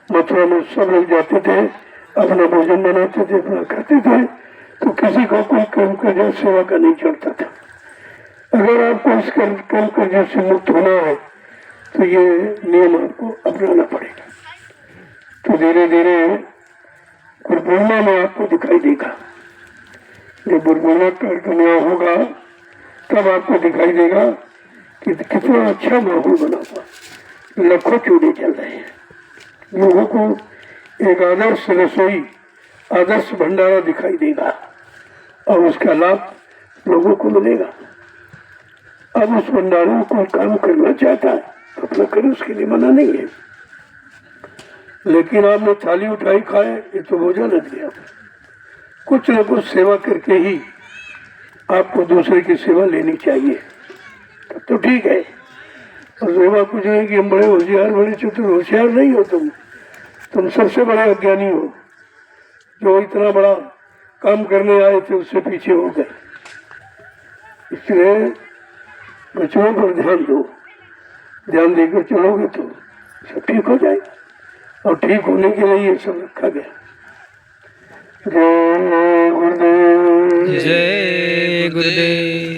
मथुरा में सब लोग जाते थे, अपना भोजन बनाते थे, अपना खाते थे, तो किसी को कोई कर्म कर्जा सेवा का नहीं चढ़ता था। अगर आपको इस कर्म कर्जा से मुक्त होना है तो ये नियम आपको अपनाना पड़ेगा। तो धीरे धीरे गुरुपूर्णिमा में आपको दिखाई देगा। जब गुरुपूर्णिमा कार्यक्रम यहाँ होगा तब आपको दिखाई देगा कि कितना अच्छा माहौल बना हुआ, लाखों चूड़े चल रहे हैं। लोगों को एक आदर्श रसोई, आदर्श भंडारा दिखाई देगा और उसका लाभ लोगों को मिलेगा। अब उस भंडारे में कोई काम करना चाहता है तो अपना करे, उसके लिए मना नहीं है। लेकिन आपने थाली उठाई, खाए, ये तो बोझा लग गया। कुछ न कुछ सेवा करके ही आपको दूसरे की सेवा लेनी चाहिए, तब तो ठीक है। और सेवा कुछ नहीं कि हम बड़े होशियार, बड़े चतुर। होशियार नहीं हो तुम सबसे बड़े अज्ञानी हो। जो इतना बड़ा काम करने आए थे उससे पीछे हो गए। इसलिए बच्चों पर ध्यान दो, ध्यान देकर चलोगे तो सब ठीक हो जाएगा। और ठीक होने के लिए ये सब रखा गया। जय गुरुदेव। जय गुरुदेव।